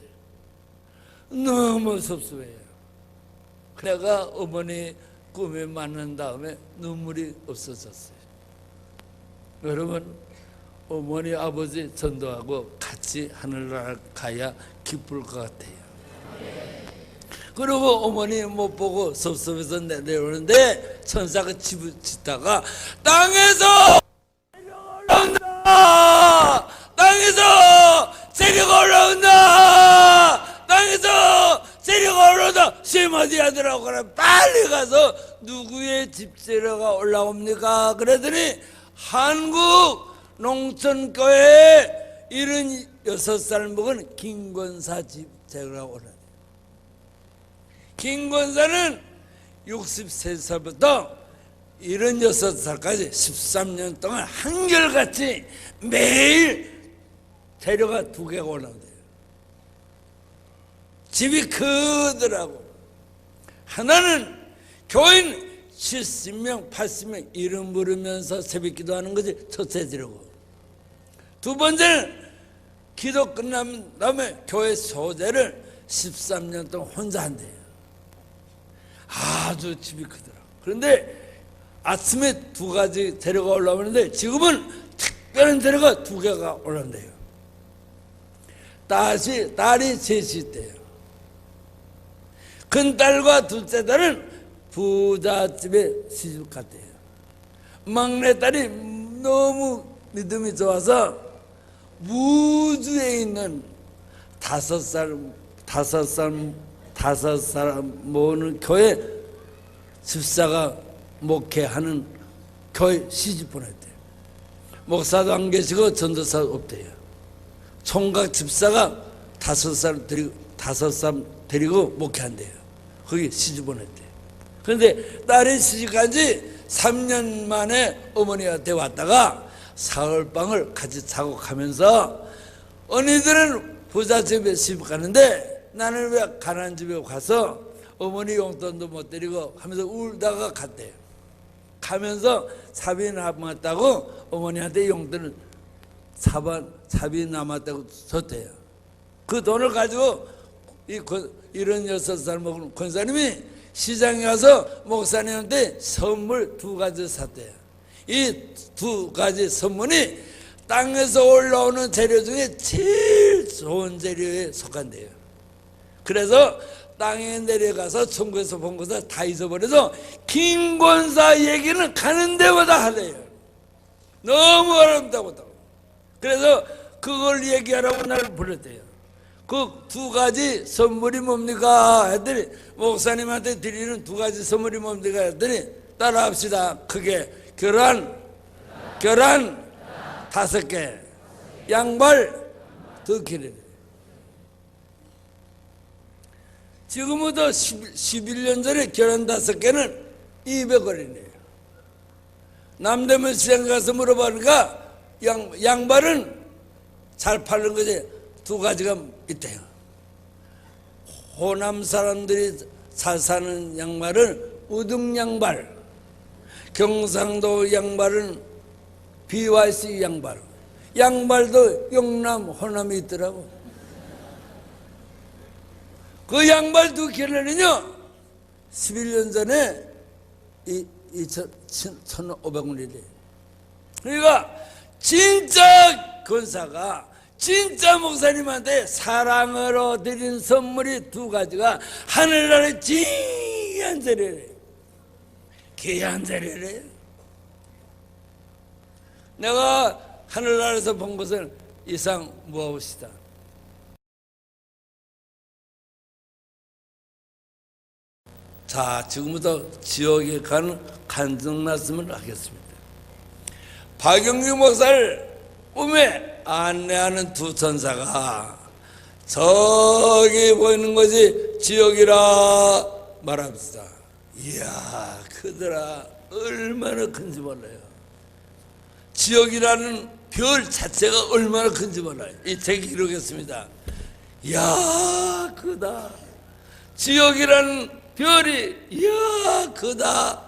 너무 섭섭해요. 그래가 어머니 꿈에 만난 다음에 눈물이 없어졌어요. 여러분, 어머니 아버지 전도하고 같이 하늘나라 가야 기쁠 것 같아요. 그리고 어머니 못 보고 섭섭해서 내려오는데 천사가 집을 짓다가 땅에서 올라온다! 땅에서 재료가 올라온다! 땅에서 재료가 올라온다! 세마디 하더라고. 그래 빨리 가서 누구의 집 재료가 올라옵니까? 그랬더니 한국 농촌교회에 76살 먹은 김권사 집 재료가 올라온다. 김권사는 63살부터 76살까지 13년 동안 한결같이 매일 재료가 2개가 올라온대요. 집이 크더라고. 하나는 교인 70명, 80명 이름 부르면서 새벽 기도하는 것이 첫째 재료고, 두 번째는 기도 끝난 다음에 교회 소재를 13년 동안 혼자 한대요. 아주 집이 크더라고. 그런데 아침에 2가지 재료가 올라오는데 지금은 특별한 재료가 2개가 올라온대요. 딸이 셋이 있대요. 큰딸과 둘째 딸은 부잣집에 시집 갔대요. 막내딸이 너무 믿음이 좋아서 무주에 있는 5살 모으는 교회 집사가 목회하는 교회 시집 보냈대요. 목사도 안 계시고 전도사 없대요. 총각 집사가 5살 데리고 목회한대요. 거기 시집 보냈대요. 그런데 딸이 시집간 지 3년 만에 어머니한테 왔다가 사흘방을 같이 자고 가면서 언니들은 부자 집에 시집 가는데 나는 왜 가난한 집에 가서 어머니 용돈도 못 드리고 하면서 울다가 갔대요. 가면서 사비 남았다고 어머니한테 용돈을 사비 남았다고 줬대요. 그 돈을 가지고 이 76살 먹은 권사님이 시장에 가서 목사님한테 선물 2가지 샀대요. 이 2가지 선물이 땅에서 올라오는 재료 중에 제일 좋은 재료에 속한대요. 그래서 땅에 내려가서 천국에서 본 것을 다 잊어버려서 김권사 얘기는 가는 데마다 하래요. 너무 아름다고. 그래서 그걸 얘기하라고 나를 불렀대요. 그 2가지 선물이 뭡니까? 했더니 목사님한테 드리는 2가지 선물이 뭡니까? 했더니 따라합시다. 크게 계란 5개, 양발 2켤레. 지금부터 11년 전에 계란 5개는 200원이네요. 남대문 시장 가서 물어보니까 양발은 잘 파는 거지 2가지가 있대요. 호남 사람들이 잘 사는 양말은 우등 양발, 경상도 양발은 BYC 양발. 양발도 영남, 호남이 있더라고. 그 양발 2켤레는요 11년 전에 1,500원이래. 그러니까 진짜 권사가 진짜 목사님한테 사랑으로 드린 선물이 2가지가 하늘나라의 귀한 재료래. 귀한 재료래. 내가 하늘나라에서 본 것은 이상 무엇이다. 자, 지금부터 지옥에 가는 간증 말씀을 하겠습니다. 박영규 목사를 꿈에 안내하는 2 천사가 저기 보이는 것이 지옥이라 말합니다. 이야, 크더라. 얼마나 큰지 몰라요. 지옥이라는 별 자체가 얼마나 큰지 몰라요. 이 책이 이러겠습니다. 이야, 크다. 지옥이라는 별이 이야, 크다.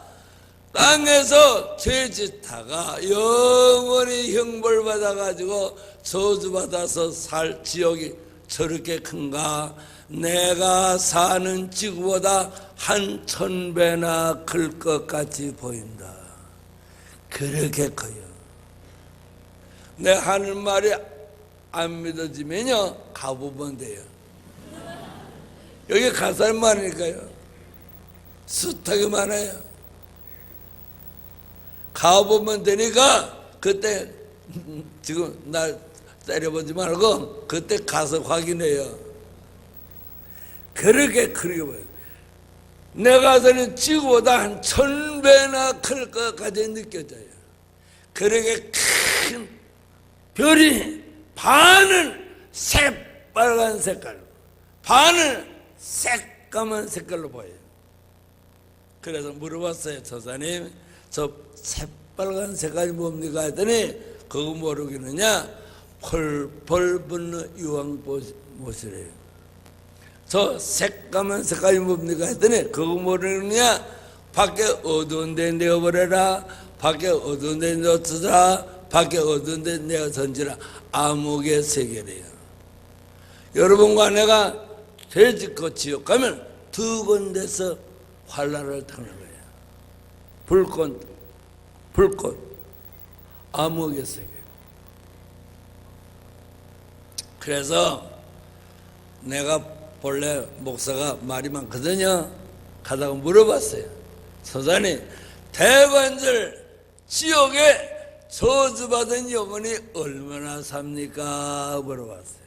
땅에서 죄짓다가 영원히 형벌 받아가지고 저주받아서 살 지옥이 저렇게 큰가? 내가 사는 지구보다 한 1000배나 클 것 같이 보인다. 그렇게 커요. 내 하는 말이 안 믿어지면요 가보면 돼요. 여기 가사를 많으니까요. 숱하게 많아요. 가보면 되니까 그때 지금 날 때려보지 말고 그때 가서 확인해요. 그렇게 크게 보여요. 내가 사는 지구보다 한 1000배나 클 것까지 느껴져요. 그렇게 큰 별이 반은 새빨간 색깔, 반은 새까만 색깔로 보여요. 그래서 물어봤어요. 조사님, 저 새빨간 색깔이 뭡니까? 했더니 그거 모르겠느냐? 펄펄 붙는 유황못이래요. 저 새까만 색깔이 뭡니까? 했더니 그거 모르느냐? 밖에 어두운 데 내어버려라. 밖에 어두운 데 내어주라. 밖에 어두운 데 내어 던지라. 암흑의 세계래요. 여러분과 내가 죄짓고 지옥 가면 2군데서 환난을 당하는 거예요. 불꽃, 암흑의 세계. 그래서 내가 본래 목사가 말이 많거든요. 가다가 물어봤어요. 소장님, 대관절 지옥에 저주받은 영혼이 얼마나 삽니까? 물어봤어요.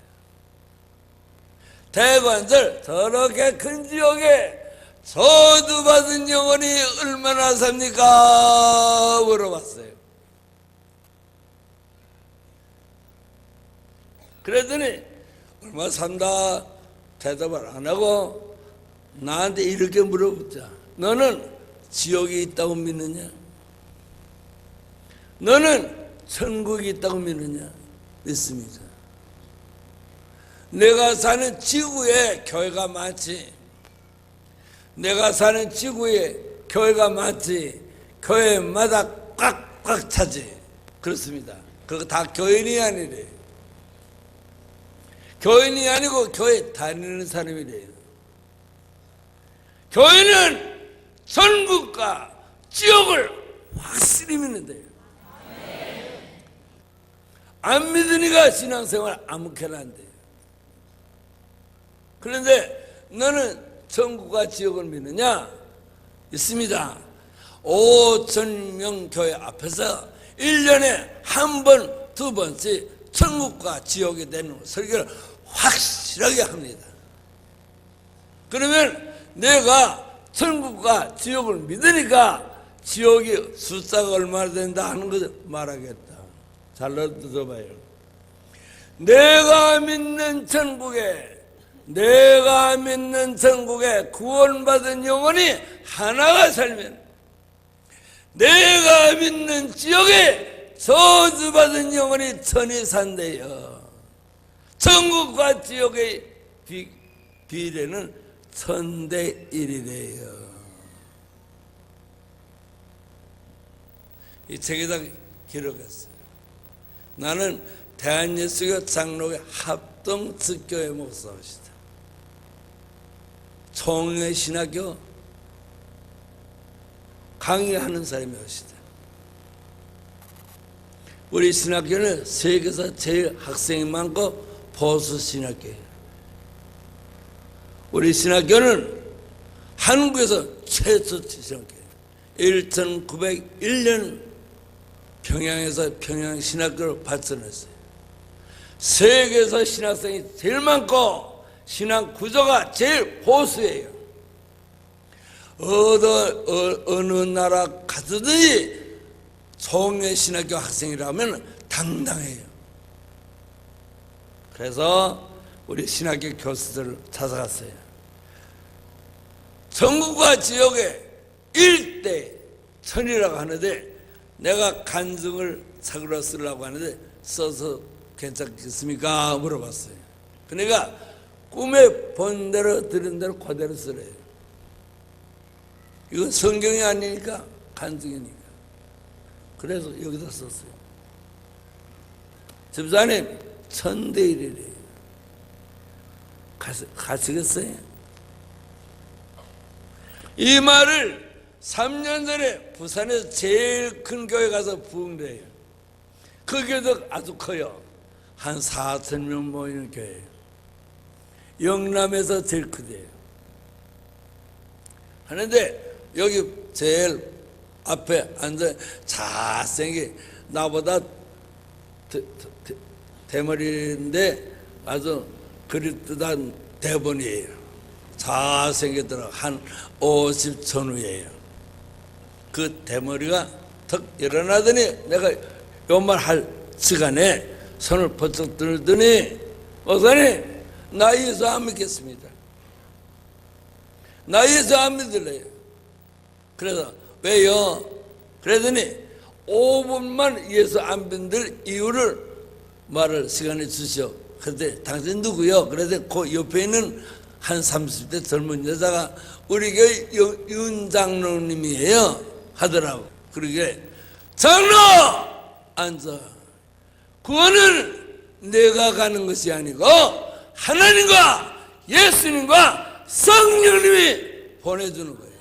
대관절 저렇게 큰 지옥에 저주받은 영혼이 얼마나 삽니까? 물어봤어요. 그랬더니 얼마 산다 대답을 안 하고 나한테 이렇게 물어보자. 너는 지옥이 있다고 믿느냐? 너는 천국이 있다고 믿느냐? 믿습니다. 내가 사는 지구에 교회가 많지. 내가 사는 지구에 교회가 많지. 교회마다 꽉꽉 차지. 그렇습니다. 그거 다 교인이 아니래. 교인이 아니고 교회 다니는 사람이래요. 교회는 천국과 지옥을 확실히 믿는데요. 안 믿으니까 신앙생활 아무렇게나 안 돼요. 그런데 너는 천국과 지옥을 믿느냐? 있습니다. 5,000명 교회 앞에서 1년에 한 번, 두 번씩 천국과 지옥에 대한 설교를 확실하게 합니다. 그러면 내가 천국과 지옥을 믿으니까 지옥이 숫자가 얼마나 된다 하는 것을 말하겠다. 잘 들어봐요. 내가 믿는 천국에 구원받은 영혼이 하나가 살면, 내가 믿는 지옥에 저주받은 영혼이 천이 산대요. 천국과 지옥의 비례는 1000대1이래요. 이 책에다 기록했어요. 나는 대한예수교 장로회 합동특교회 목사입니다. 총회 신학교 강의하는 사람이었습니다. 우리 신학교는 세계에서 제일 학생이 많고 보수 신학교예요. 우리 신학교는 한국에서 최초 신학교예요. 1901년 평양에서 평양 신학교를 발전했어요. 세계에서 신학생이 제일 많고 신학 구조가 제일 보수예요. 어느 나라 가서든지 총회 신학교 학생이라면 당당해요. 그래서 우리 신학교 교수들을 찾아갔어요. 천국과 지옥의 일대 천이라고 하는데 내가 간증을 책으로 쓰려고 하는데 써서 괜찮겠습니까? 물어봤어요. 그러니까 꿈에 본 대로 들은 대로 그대로 쓰래요. 이건 성경이 아니니까 간증이니까. 그래서 여기다 썼어요. 집사님 1000대1이래요. 가시겠어요? 이 말을 3년 전에 부산에서 제일 큰 교회 가서 부흥돼요. 그 교회도 아주 커요. 한 4,000명 모이는 교회예요. 영남에서 제일 크대요. 하는데 여기 제일 앞에 앉아 잘생긴 나보다 대머리인데 아주 그릇듯한 대본이에요. 잘생겼더라. 한 50 전후예요. 그 대머리가 턱 일어나더니 내가 요 말 할 시간에 손을 번쩍 들더니 목사님 나 예수 안 믿겠습니다. 나 예수 안 믿을래요. 그래서 왜요? 그러더니 5분만 예수 안 믿을 이유를 말을 시간을 주시오. 그런데 당신 누구요? 그래서 그 옆에 있는 한 30대 젊은 여자가 우리 교회 윤 장로님이에요 하더라고. 그러게 장로 앉아. 구원은 내가 가는 것이 아니고 하나님과 예수님과 성령님이 보내주는 거예요.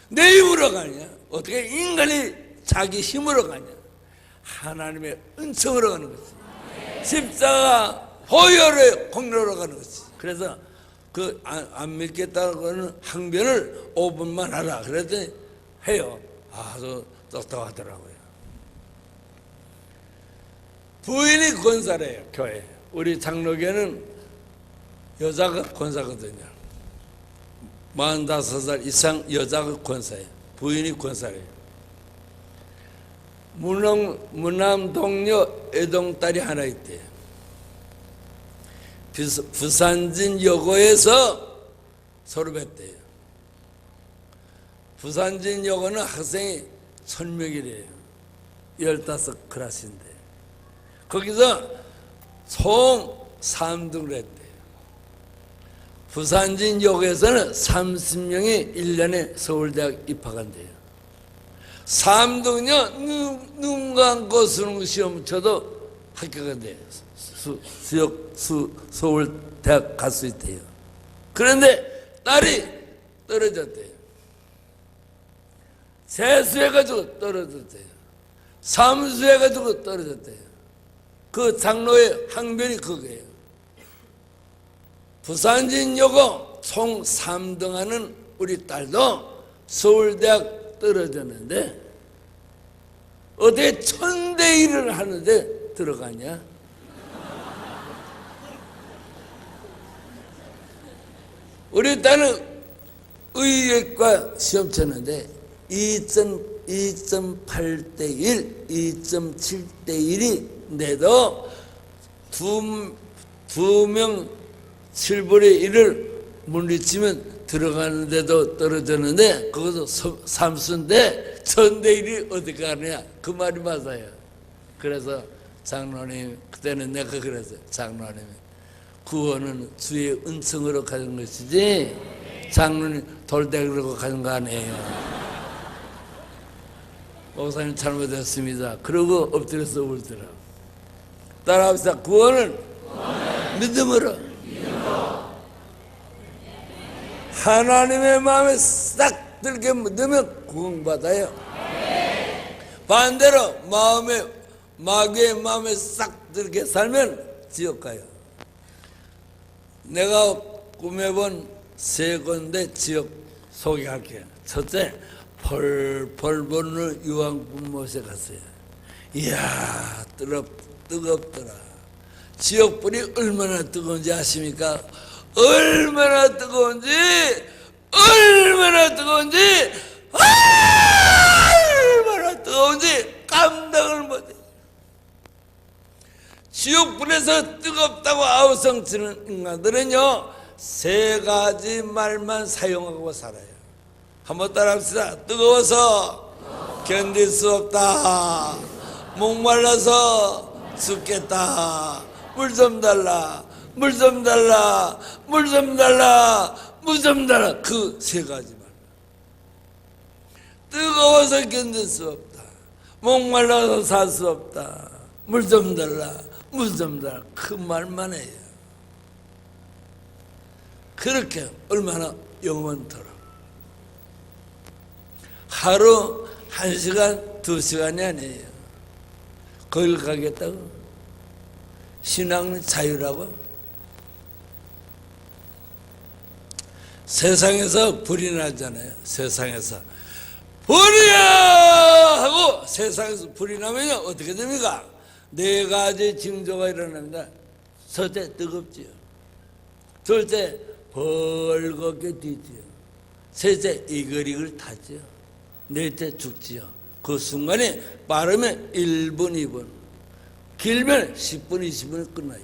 내 힘으로 가냐? 어떻게 인간이 자기 힘으로 가냐? 하나님의 은총으로 가는 거지. 십자가 보혈의 공로로 가는 거지. 그래서 그 안 믿겠다고 하는 항변을 5분만 하라. 그랬더니 해요. 아주 똑똑하더라고요. 부인이 권사래요. 교회. 우리 장로교는 여자가 권사거든요. 45살 이상 여자가 권사예요. 부인이 권사래요. 무남 동료 애동딸이 하나 있대요. 부산진 여고에서 졸업했대요. 부산진 여고는 학생이 1000명이래요. 15클래스인데 거기서 총 3등을 했대요. 부산진 여고에서는 30명이 1년에 서울대학 입학한대요. 3등은요, 눈 감고 수능 시험 쳐도 합격이 돼요. 서울대학 갈 수 있대요. 그런데 딸이 떨어졌대요. 세수해가지고 떨어졌대요. 삼수해가지고 떨어졌대요. 그 장로의 항변이 그거예요. 부산진여고 총 3등하는 우리 딸도 서울대학 떨어졌는데 어떻게 1000대1을 하는데 들어가냐? 우리 딸은 의예과 시험 쳤는데 2.8대1, 2.7대1이 내도 두 명 7분의 1을 물리치면 들어가는데도 떨어졌는데 그것도 삼수인데 1000대1이 어디 가느냐 그 말이 맞아요. 그래서 장로님 그때는 내가 그랬어요. 장로님이 구원은 주의 은총으로 가는 것이지 장로님 돌대기로 가는 거 아니에요. 목사님 잘못했습니다. 그러고 엎드려서 울더라. 따라합시다. 구원은 믿음으로 하나님의 마음에 싹 들게 믿으면 구원받아요. 반대로 마귀의 마음에 싹 들게 살면 지옥 가요. 내가 꿈에본 3군데 지옥 소개할게요. 첫째, 펄펄 보는 유황불못에 갔어요. 이야, 뜨겁더라. 지옥불이 얼마나 뜨거운지 아십니까? 얼마나 뜨거운지 얼마나 뜨거운지 감당을 못해. 지옥불에서 뜨겁다고 아우성치는 인간들은요 3가지 말만 사용하고 살아요. 한번 따라합시다. 뜨거워서 견딜 수 없다. 목말라서 죽겠다. 물 좀 달라. 물 좀 달라. 물 좀 달라. 물 좀 달라. 그 3가지 말. 뜨거워서 견딜 수 없다. 목말라서 살 수 없다. 물 좀 달라. 물 좀 달라. 그 말만 해요. 그렇게 얼마나 영원토록 하루 1시간 2시간이 아니에요. 거길 가겠다고? 신앙은 자유라고? 세상에서 불이 나잖아요. 세상에서 불이야! 하고 세상에서 불이 나면요 어떻게 됩니까? 4가지 징조가 일어납니다. 첫째 뜨겁지요. 둘째 벌겋게 뛰지요. 셋째 이글이글 타지요. 넷째 죽지요. 그 순간에 빠르면 1분 2분, 길면 10분 20분 끝나요.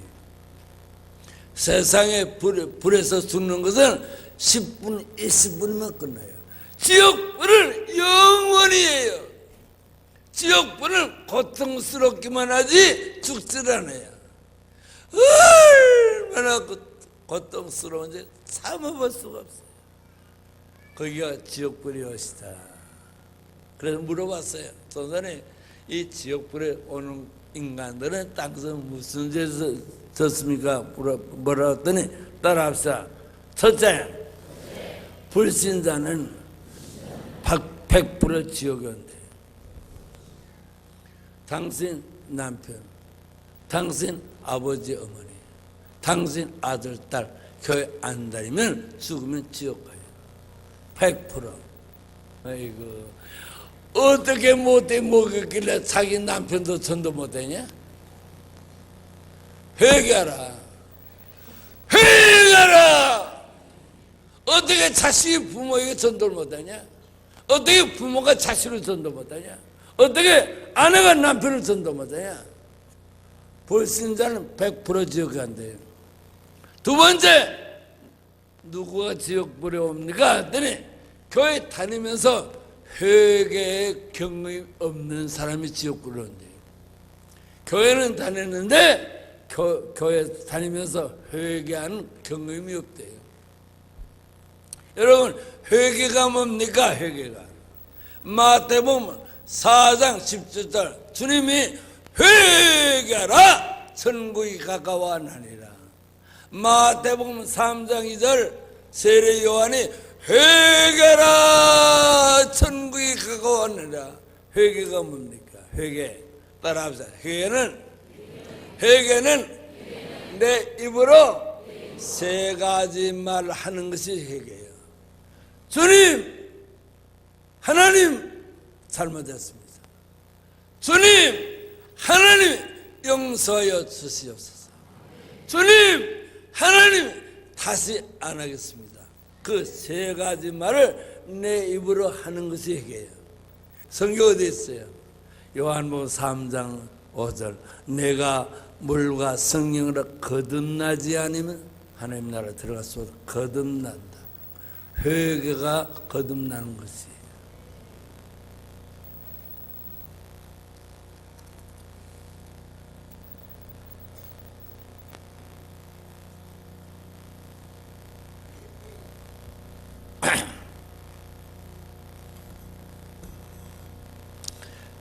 세상에 불에서 죽는 것은 10분 20분이면 끝나요. 지옥불은 영원히예요. 지옥불은 고통스럽기만 하지 죽질 않아요. 얼마나 고통스러운지 참아볼 수가 없어요. 거기가 지옥불이 것이다. 그래서 물어봤어요. 선생님, 이 지옥불에 오는 인간들은 땅에서 무슨 죄에서 졌습니까? 뭐라 했더니 따라합시다. 첫째, 불신자는 100% 지옥에 온대. 당신 남편, 당신 아버지 어머니, 당신 아들 딸 교회 안 다니면 죽으면 지옥 가요. 100%. 아이고, 어떻게 못해 먹었길래 자기 남편도 전도 못하냐? 회개하라. 회개하라. 어떻게 자식이 부모에게 전도를 못하냐? 어떻게 부모가 자식을 전도 못하냐? 어떻게 아내가 남편을 전도 못하냐? 불신자는 100% 지옥에 간대요. 두 번째, 누구가 지옥불에 옵니까? 했더니 교회 다니면서 회개의 경험이 없는 사람이 지옥불에 온대요. 교회는 다녔는데 교회 다니면서 회개하는 경험이 없대요. 여러분, 회개가 뭡니까? 회개가 마태복음 4장 17절 주님이 회개하라 천국이 가까워하니라. 마태복음 3장 2절 세례 요한이 회개하라 천국이 가까워하니라. 회개가 뭡니까? 회개 따라합시다. 회개는 내 입으로 세 가지 말을 하는 것이 회개예요. 주님, 하나님 잘못했습니다. 주님, 하나님 용서하여 주시옵소서. 주님, 하나님 다시 안 하겠습니다. 그 세 가지 말을 내 입으로 하는 것이 회개예요. 성경 어디 있어요? 요한복음 3장 5절 내가 물과 성령으로 거듭나지 않으면 하나님 나라 들어갈 수 없다. 거듭난다. 회개가 거듭나는 것이에요.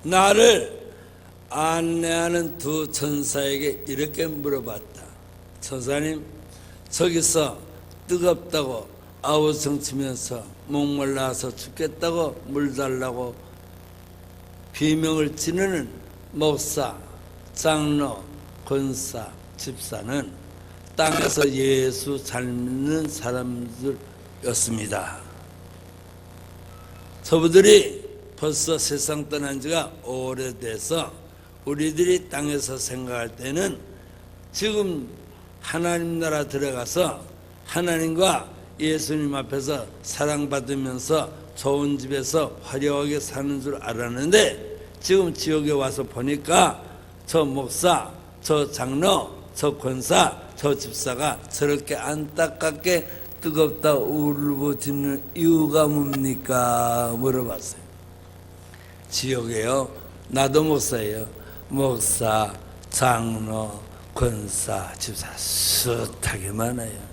나를 안내하는 두 천사에게 이렇게 물어봤다. 천사님, 저기서 뜨겁다고 아우성치면서 목말라서 죽겠다고 물 달라고 비명을 지르는 목사, 장로, 권사, 집사는 땅에서 예수 잘 믿는 사람들이었습니다. 저분들이 벌써 세상 떠난 지가 오래돼서 우리들이 땅에서 생각할 때는 지금 하나님 나라 들어가서 하나님과 예수님 앞에서 사랑받으면서 좋은 집에서 화려하게 사는 줄 알았는데 지금 지옥에 와서 보니까 저 목사, 저 장로, 저 권사, 저 집사가 저렇게 안타깝게 뜨겁다 울부짖는 이유가 뭡니까? 물어봤어요. 지옥에요. 나도 목사예요. 목사, 장로, 권사, 집사 숱하게 많아요.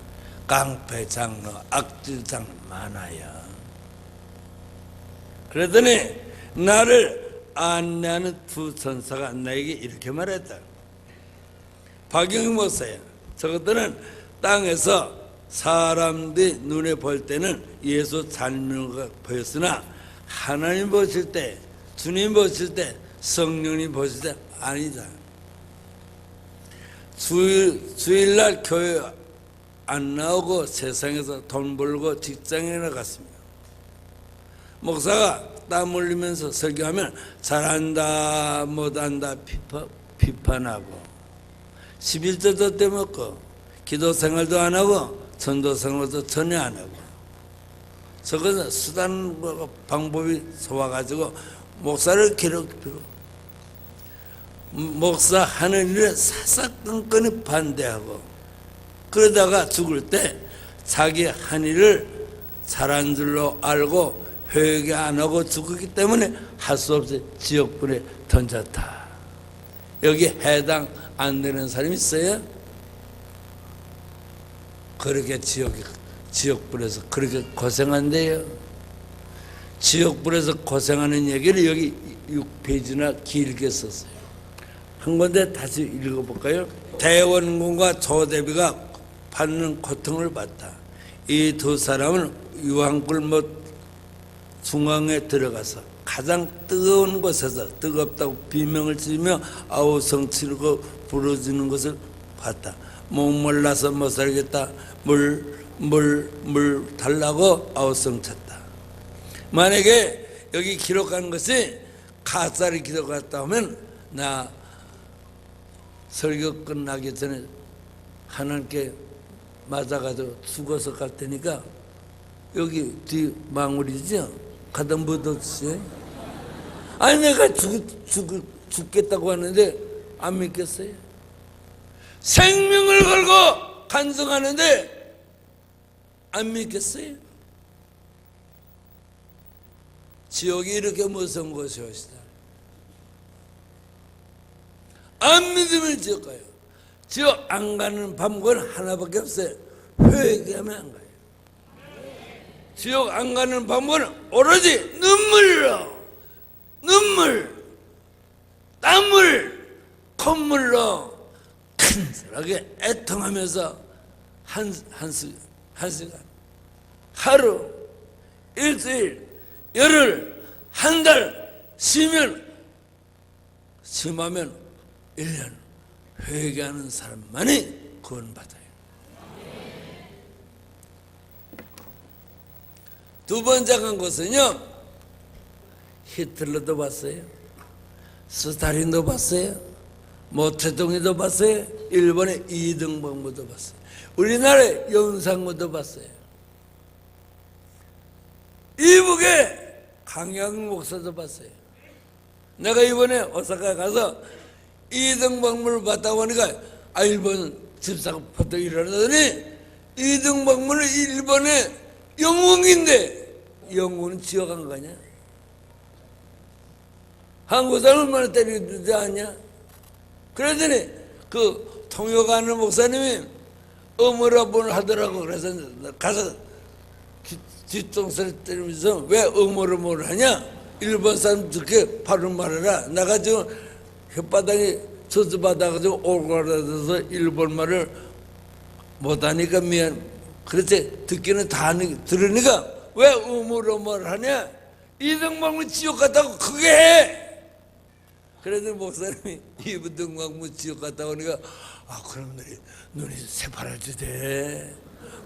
깡패 장로, 악질 장로 많아요. 그러더니 나를 안내하는 두 천사가 나에게 이렇게 말했다. 박영희 목사야. 저것들은 땅에서 사람들이 눈에 볼 때는 예수 잘 믿는 것 보였으나 하나님 보실 때, 주님 보실 때, 성령님 보실 때 아니다. 주일날 교회 안 나오고 세상에서 돈 벌고 직장에 나갔습니다. 목사가 땀 흘리면서 설교하면 잘한다 못한다 비판하고 11조도 떼먹고 기도 생활도 안 하고 전도 생활도 전혀 안 하고 저것은 수단 방법이 좋아가지고 목사를 괴롭히고 목사 하는 일에 사사건건히 반대하고 그러다가 죽을 때 자기 한 일을 잘한 줄로 알고 회개 안 하고 죽었기 때문에 할 수 없이 지옥불에 던졌다. 여기 해당 안 되는 사람이 있어요? 그렇게 지옥불에서 그렇게 고생한대요. 지옥불에서 고생하는 얘기를 여기 6페이지나 길게 썼어요. 한 건데 다시 읽어볼까요? 대원군과 조대비가 받는 고통을 봤다. 이 두 사람은 유황굴못 중앙에 들어가서 가장 뜨거운 곳에서 뜨겁다고 비명을 지르며 아우성 치르고 부르짖는 것을 봤다. 목말라서 못 살겠다. 물 달라고 아우성 쳤다. 만약에 여기 기록한 것이 가짜를 기록했다 하면 나 설교 끝나기 전에 하나님께 맞아가지고 죽어서 갈 테니까 여기 뒤 망울이죠? 가다 묻었어요. 아니 내가 죽겠다고 하는데 안 믿겠어요? 생명을 걸고 간증하는데 안 믿겠어요? 지옥이 이렇게 무서운 곳이옵시다. 안 믿으면 지옥 가요. 지옥 안 가는 방법은 하나밖에 없어요. 회개하면 안 가요. 지옥 안 가는 방법은 오로지 눈물로, 눈물, 땀을 콧물로 간절하게 애통하면서 한 시간, 하루, 일주일, 열흘, 한 달, 심하면 1년 회개하는 사람만이 구원받아요. 두 번째 간 것은요, 히틀러도 봤어요, 스탈린도 봤어요, 모태동이도 봤어요, 일본의 이등병부도 봤어요, 우리나라의 연상무도 봤어요, 이북의 강양 목사도 봤어요. 내가 이번에 오사카 가서 이등병문을 봤다고 하니까 일본 집사가 퍼뜩 일어나더니 이등병문은 일본의 영웅인데 영웅은 지옥 간 거냐? 한국 사람 얼마나 때리지 않냐? 그러더니 그 통역하는 목사님이 어머라본을 하더라고. 그래서 가서 뒷동산을 때리면서 왜 어머라본을 하냐? 일본 사람 듣게 바로 말해라. 내가 지금 혓바닥이 저주받아가지고 오그라들어서 일본말을 못하니까 미안. 그렇지, 듣기는 다 들으니까 왜 어머러머를 하냐? 이등병문 지옥 갔다고 크게 해. 그래서 목사님이 이등병문 지옥 갔다고 하니까 그럼 눈이 새파랗지대.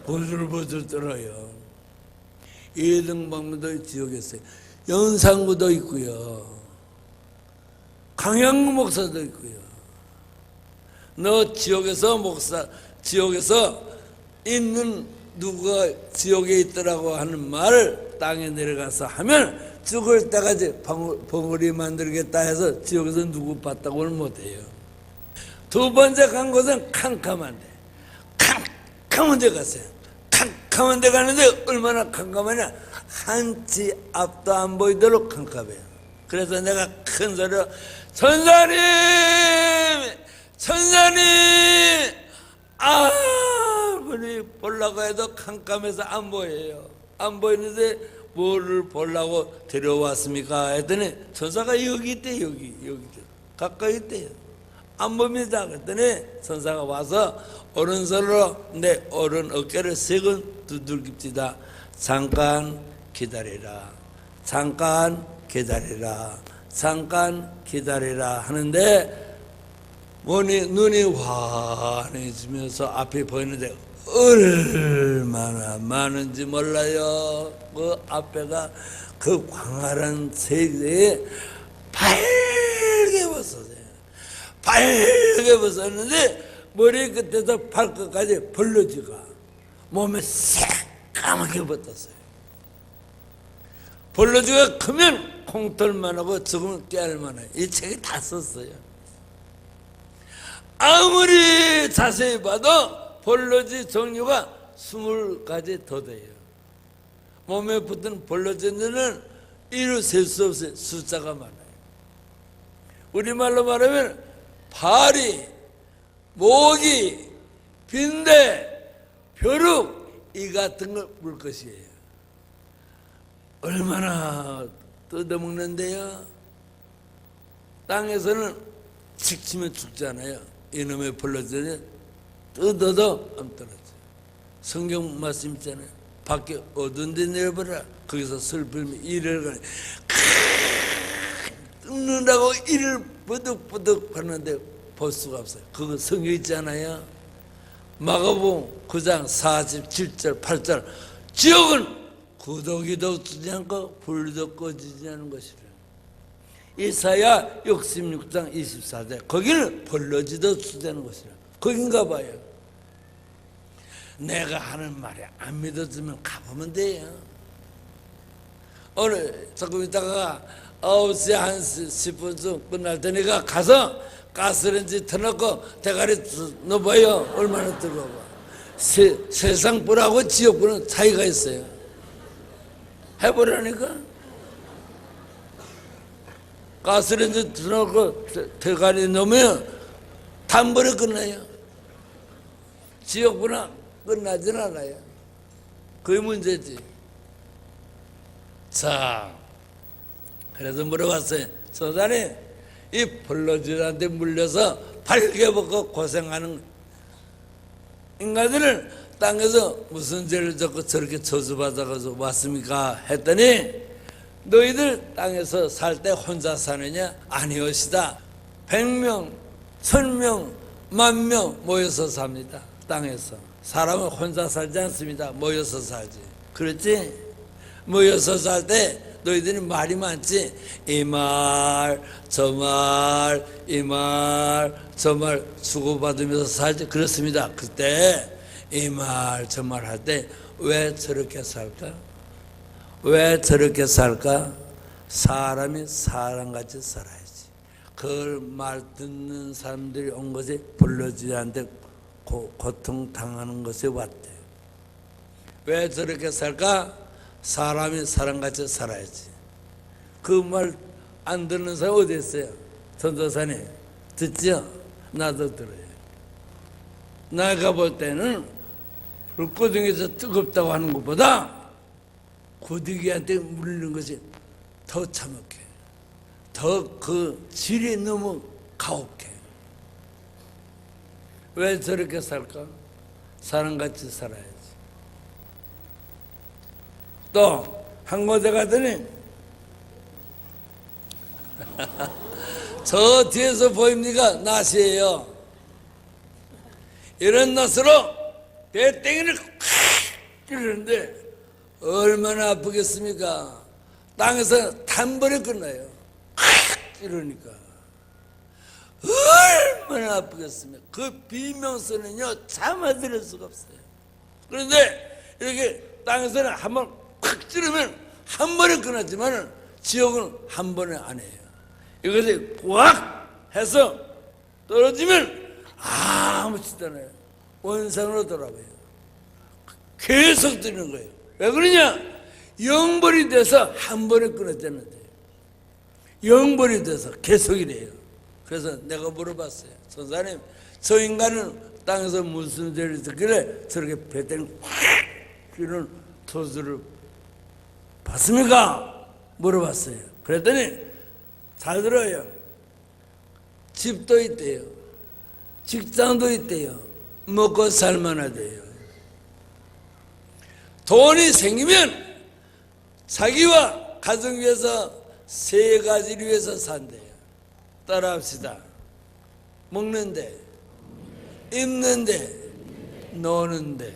보들보들 떨어요. 이등병문도 지옥에 있어요. 연상구도 있고요, 강양구 목사도 있고요. 너 지옥에서 지옥에서 있는 누가 지옥에 있더라고 하는 말을 땅에 내려가서 하면 죽을 때까지 벙어리 만들겠다 해서 지옥에서 누구 봤다고는 못해요. 두 번째 간 곳은 캄캄한 데 갔어요. 캄캄한 데 가는데 얼마나 캄캄하냐? 한치 앞도 안 보이도록 캄캄해요. 그래서 내가 큰 소리로 천사님 아무리 보려고 해도 캄캄해서 안 보여요. 안 보이는데 뭐를 보려고 데려왔습니까? 했더니 천사가 여기 있대. 여기 가까이 있대요. 안 봅니다. 그랬더니 천사가 와서 오른손으로 내 오른 어깨를 세건 두들깁시다. 잠깐 기다리라. 잠깐 기다리라 하는데 눈이 환해지면서 앞에 보이는데 얼마나 많은지 몰라요. 그 앞에가 그 광활한 세계에 밝게 벗었는데 머리 끝에서 발끝까지 벌러지가 몸에 새까맣게 붙었어요. 벌러지가 크면 콩털만 하고 적으면 깨알만 해요. 이 책이 다 썼어요. 아무리 자세히 봐도 벌러지 종류가 20가지 더 돼요. 몸에 붙은 벌러지는 이루 셀 수 없어요. 숫자가 많아요. 우리말로 말하면 파리, 모기, 빈대, 벼룩 이 같은 걸 물 것이에요. 얼마나 뜯어먹는데요. 땅에서는 칙치면 죽잖아요. 이놈의 벌러지는 뜯어도 안 떨어져요. 성경 말씀 있잖아요. 밖에 어두운 데 내려버려. 거기서 슬픔이 이를 가네. 뜯는다고 이를 버득버득 하는데 볼 수가 없어요. 그거 성경 있잖아요. 마가복음 9장 47절 8절 지옥은 구더기도 뜨지 않고 불도 꺼지지 않은 것이라. 이사야 66장 24절 거기는 벌러지도 쓰자는 것이라. 거긴가 봐요. 내가 하는 말에 안 믿어주면 가보면 돼요. 오늘 조금 있다가 9시 한 10분쯤 끝날 테니까 가서 가스레인지 터놓고 대가리 넣어봐요. 얼마나 뜨거워. 세상 불하고 지옥 불은 차이가 있어요. 해보라니까. 가스레인지 터놓고 대가리 넣으면 단번에 끝나요. 지옥 불은 끝나진 않아요. 그게 문제지. 자, 그래서 물어봤어요. 선사님, 이 벌러지한테 물려서 발개벗고 고생하는 인간들은 땅에서 무슨 죄를 졌고 저렇게 저주받아가지고 왔습니까? 했더니 너희들 땅에서 살 때 혼자 사느냐? 아니오시다. 100명, 1000명, 10,000명 모여서 삽니다. 땅에서. 사람은 혼자 살지 않습니다. 모여서 살지. 그렇지? 모여서 살 때 너희들이 말이 많지. 이 말, 저 말, 이 말, 저 말 주고받으면서 살지. 그렇습니다. 그때 이 말, 저 말 할 때 왜 저렇게 살까? 왜 저렇게 살까? 사람이 사람같이 살아야지. 그 말 듣는 사람들이 온 것이 불러지한테 고통당하는 것이 왔대. 왜 저렇게 살까? 사람이 사람같이 살아야지. 그 말 안 듣는 사람 어디 있어요? 전도사님 듣죠? 나도 들어요. 내가 볼 때는 불구덩이에서 뜨겁다고 하는 것보다 고디기한테 물리는 것이 더 참혹해. 더 그 질이 너무 가혹해. 왜 저렇게 살까? 사람같이 살아야지. 또 한 곳에 가더니 저 뒤에서 보입니까? 낫이에요. 이런 낫으로 배땡이를 콱 찌르는데 얼마나 아프겠습니까? 땅에서 단번에 끝나요. 콱 찌르니까 얼마나 아프겠습니까? 그 비명소리는요 참아들을 수가 없어요. 그런데 이렇게 땅에서는 한번 콱 찌르면 한 번에 끝났지만 지옥은 한 번에 안 해요. 이것이 꽉 해서 떨어지면 아무렇지도 않아요. 원상으로 돌아가요. 계속 뜨는 거예요. 왜 그러냐? 영벌이 돼서 한 번에 끊어졌는데 영벌이 돼서 계속이래요. 그래서 내가 물어봤어요. 선사님, 저 인간은 땅에서 무슨 죄를 짓길래 저렇게 배때는 확 이런 도수를 봤습니까? 물어봤어요. 그랬더니 잘 들어요. 집도 있대요. 직장도 있대요. 먹고 살만하대요. 돈이 생기면 자기와 가정 위해서 세 가지를 위해서 산대요. 따라합시다. 먹는데, 입는데, 노는데.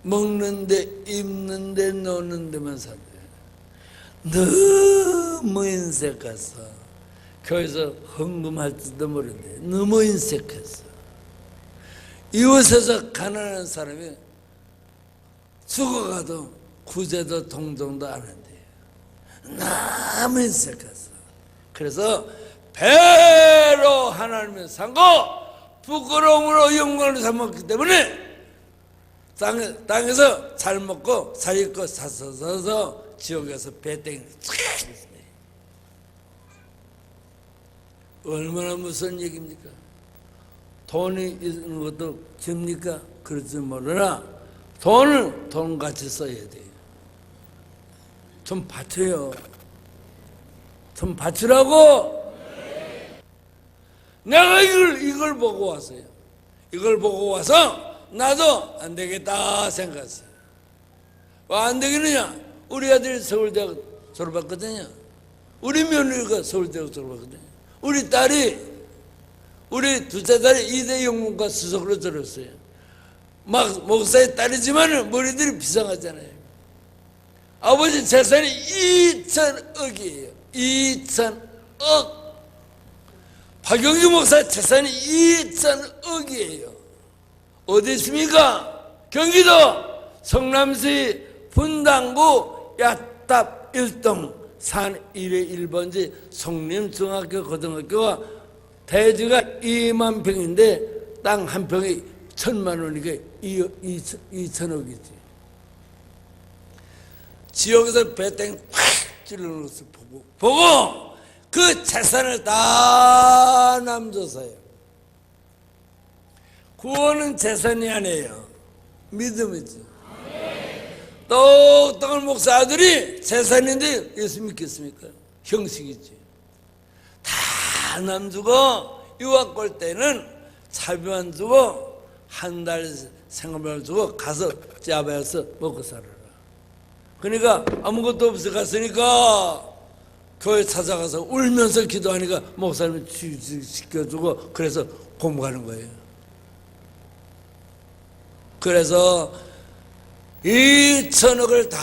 먹는데, 입는데, 노는 데만 산대요. 너무 인색했어. 교회에서 헌금할지도 모르는데 너무 인색했어. 이웃에서 가난한 사람이 죽어가도 구제도 동정도 안 한대요. 너무 인색했어. 그래서 배로 하나님을 삼고 부끄러움으로 영광을 삼았기 때문에 땅에서 잘 먹고 잘 입고 사서서 지옥에서 배땡이를 쫙 했습니다. 얼마나 무서운 얘기입니까? 돈이 있는 것도 됩니까? 그렇지 모르나 돈을 돈같이 써야 돼요. 좀 바쳐요. 좀 바치라고. 내가 이걸 보고 왔어요. 이걸 보고 와서 나도 안 되겠다 생각했어요. 왜 안 되겠느냐? 우리 아들이 서울대학 졸업했거든요. 우리 며느리가 서울대학 졸업했거든요. 우리 딸이, 우리 둘째 딸이 이대 영문과 수석으로 졸업했어요. 막 목사의 딸이지만 머리들이 비상하잖아요. 아버지 재산이 2,000억이에요. 2,000억. 박영규 목사 재산이 2,000억이에요. 어디 있습니까? 경기도 성남시 분당구 야탑 1동 산 1의 1번지 성림중학교 고등학교가 대지가 2만 평인데 땅 한 평이 1,000만 원이니까 2,000억이지. 지역에서 배땡 팍 찔러놓아서 보고 그 재산을 다 남줬어요. 구원은 재산이 아니에요. 믿음이지. 똑똑한 목사 아들이 재산인데 예수 믿겠습니까? 형식이지. 다 남주고 유학 갈 때는 차비만 주고 한 달 생활비만 주고 가서 짜배서 먹고 살아라. 그러니까 아무것도 없어 갔으니까 교회 찾아가서 울면서 기도하니까 목사님이 취직시켜주고 그래서 공부하는 거예요. 그래서 2,000억을 다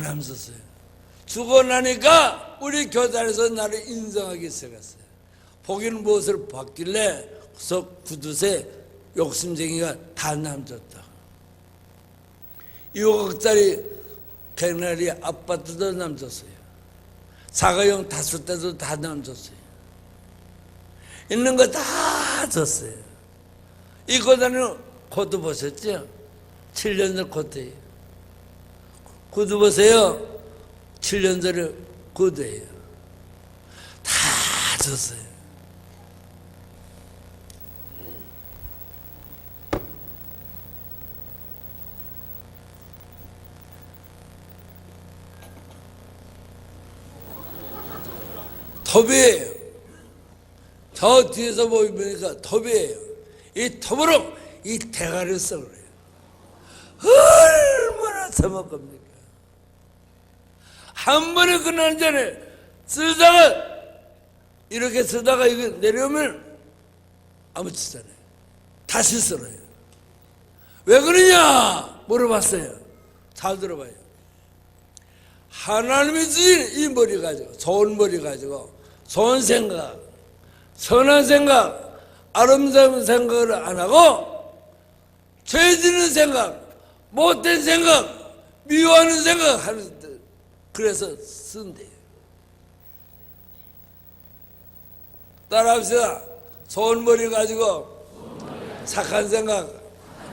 남겼어요. 죽고 나니까 우리 교단에서 나를 인정하기 시작했어요. 보기는 무엇을 받길래 그래서 구두쇠 욕심쟁이가 다 남겼다. 2억짜리 개나리 아파트도 남겼어요. 자가용 5대도 다 남겼어요. 있는 거 다 줬어요. 이 고단은 코트 보셨죠? 7년 전 코트예요. 구두 보세요. 7년 전에 구두예요. 다 줬어요. 톱이에요. 저 뒤에서 보니까 톱이에요. 이 톱으로 이 대가리를 써 그래요. 얼마나 써먹 겁니까? 한 번에 끝나는 전에 쓰다가 이렇게 쓰다가 이거 내려오면 아무렇잖아요. 다시 쓸어요. 왜 그러냐 물어봤어요. 잘 들어봐요. 하나님이 주신 이 머리 가지고 좋은 머리 가지고 좋은 생각, 선한 생각, 아름다운 생각을 안 하고 죄 짓는 생각, 못된 생각, 미워하는 생각 하는 데 그래서 쓴대요. 따라합시다. 좋은 머리 가지고 착한 생각,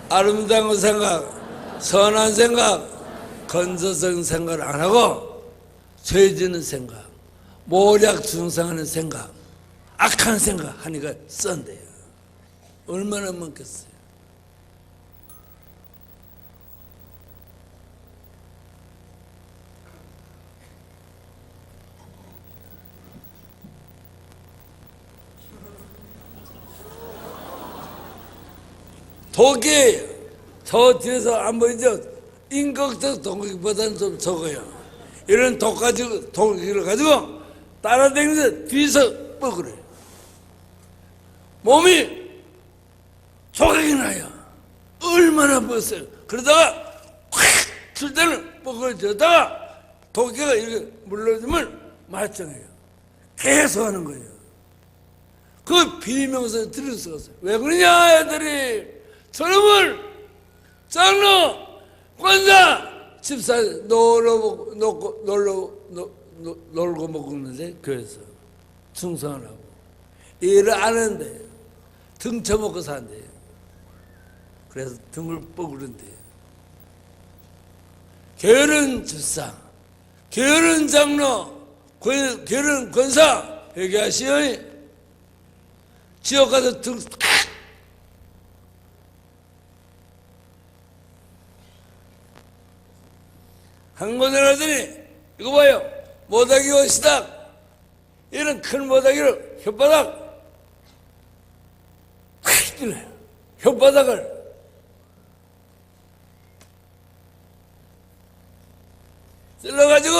아름다운 생각, 선한 생각, 건설적인 생각을 안 하고 죄 짓는 생각, 모략 중상하는 생각, 악한 생각 하니까 썬대요. 얼마나 많겠어요. 독이 저 뒤에서 안 보이죠? 인격적 독보다는 좀 적어요. 이런 독을 가지고 따라다니면서 뒤에서 뻐그려요. 몸이 조각이 나요. 얼마나 뻗어요. 그러다가 콱! 칠 때는 뻐그러졌다가 독기가 이렇게 물러주면 말짱해요. 계속 하는 거예요. 그 비명소 들을 수가 없어요. 왜 그러냐 애들이. 저놈을 장로 권사 집사 놀고 먹는데 교회에서 충성을 하고 일을 안 하는데 등 쳐먹고 산대요. 그래서 등을 뻐그른대요. 게으른 집사, 게으른 장로, 게으른 권사 회개하시오. 지옥 가서 등 한 곳에 가더니 이거 봐요. 모닥이 옷이다. 이런 큰 모닥이를 혓바닥 휙 찔러요. 혓바닥을 찔러가지고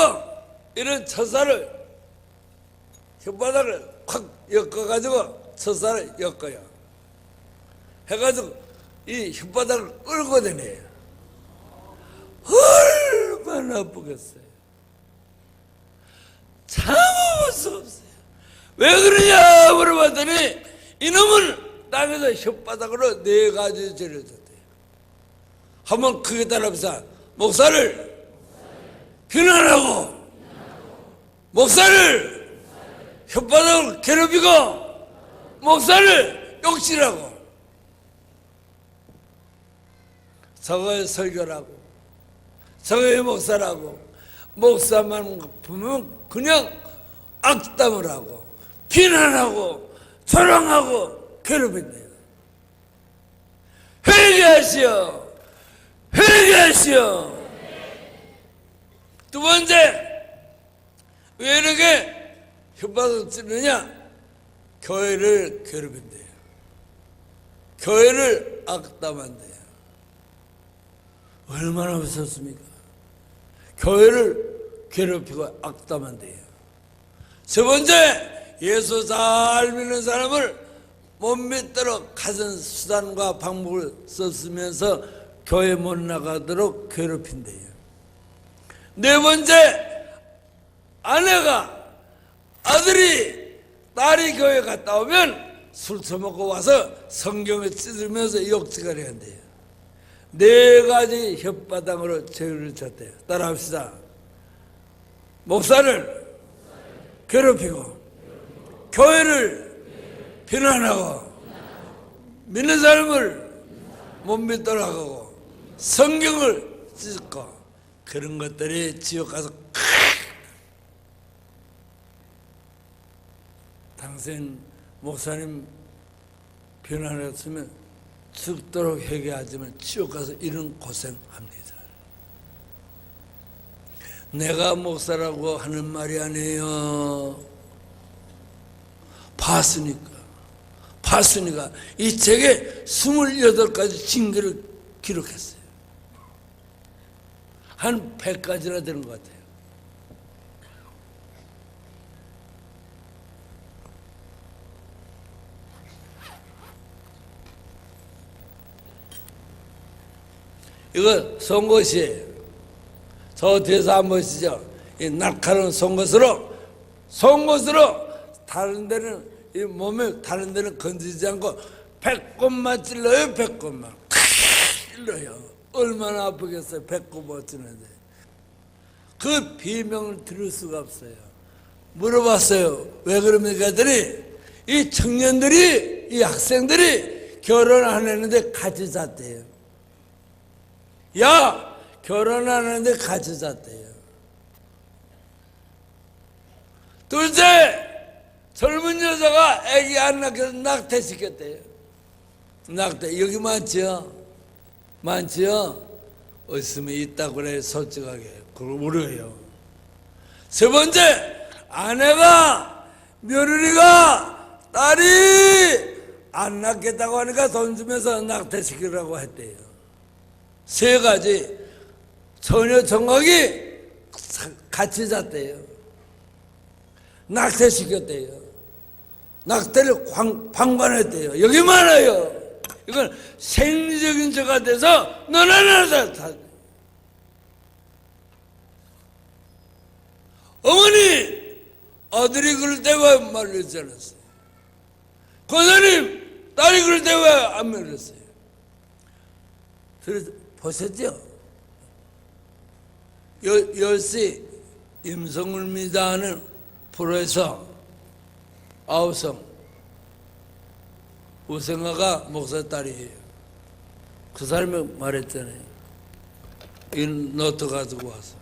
이런 첫살을 혓바닥을 확 엮어가지고 첫살을 엮어요. 해가지고 이 혓바닥을 끌고 다녀요. 얼마나 아프겠어요. 참을 수 없어요. 왜 그러냐 물어봤더니 이놈은 땅에서 혓바닥으로 4가지 죄를 졌대요. 한번 크게 따라합시다. 목사를 비난하고, 목사를 혓바닥으로 괴롭히고, 목사를 욕실하고, 저거의 설교라고, 저거의 목사라고, 목사만 보면 그냥 악담을 하고, 비난하고, 조롱하고, 괴롭힌대요. 회개하시오! 회개하시오! 두 번째, 왜 이렇게 혓바닥 찌르냐? 교회를 괴롭힌대요. 교회를 악담한대요. 얼마나 무섭습니까? 교회를 괴롭히고 악담한대요. 세 번째, 예수 잘 믿는 사람을 못 믿도록 가진 수단과 방법을 썼으면서 교회 못 나가도록 괴롭힌대요. 네 번째, 아내가, 아들이, 딸이 교회 갔다 오면 술 처먹고 와서 성경을 찢으면서 욕지거리 한대요. 4가지 혓바닥으로 죄를 졌대요. 따라합시다. 목사를 괴롭히고, 교회를 비난하고, 믿는 사람을 못 믿도록 하고, 성경을 찢고, 그런 것들이 지옥 가서 당신 목사님 비난했으면 죽도록 회개하지만 지옥 가서 이런 고생합니다. 내가 목사라고 하는 말이 아니에요. 봤으니까 이 책에 28가지 징계를 기록했어요. 한 100가지나 되는 것 같아요. 이거 송곳이에요. 저 뒤에서 한 번 보시죠. 이 날카로운 송곳으로 다른 데는 이 몸에 다른 데는 건지지 않고 100곳만 찔러요. 100곳만 찔러요. 얼마나 아프겠어요. 100곳만 찔러는데 그 비명을 들을 수가 없어요. 물어봤어요. 왜 그럽니까? 했더니 이 청년들이, 이 학생들이 결혼 안 했는데 같이 잤대요. 야, 결혼 안 했는데 같이 잤대요. 둘째, 젊은 여자가 아기 안 낳아서 낙태시켰대요. 낙태, 여기 많지요? 많지요? 없으면 있다고 그래, 솔직하게. 그걸 모르게요. 세 번째, 아내가, 며느리가, 딸이 안 낳겠다고 하니까 돈 주면서 낙태시키라고 했대요. 3가지, 처녀 정각이 같이 잤대요. 낙태시켰대요. 낙태를 방관했대요. 여기 많아요. 이건 생리적인 죄가 돼서 너나나다. 어머니, 아들이 그럴 때 왜 말리지 않았어요? 권사님, 딸이 그럴 때 왜 안 말렸어요? 보셨죠? 10시 임성울미다 하는 프로에서 아우성 우생아가 목사 딸이에요. 그 사람이 말했잖아요. 이 노트 가지고 와서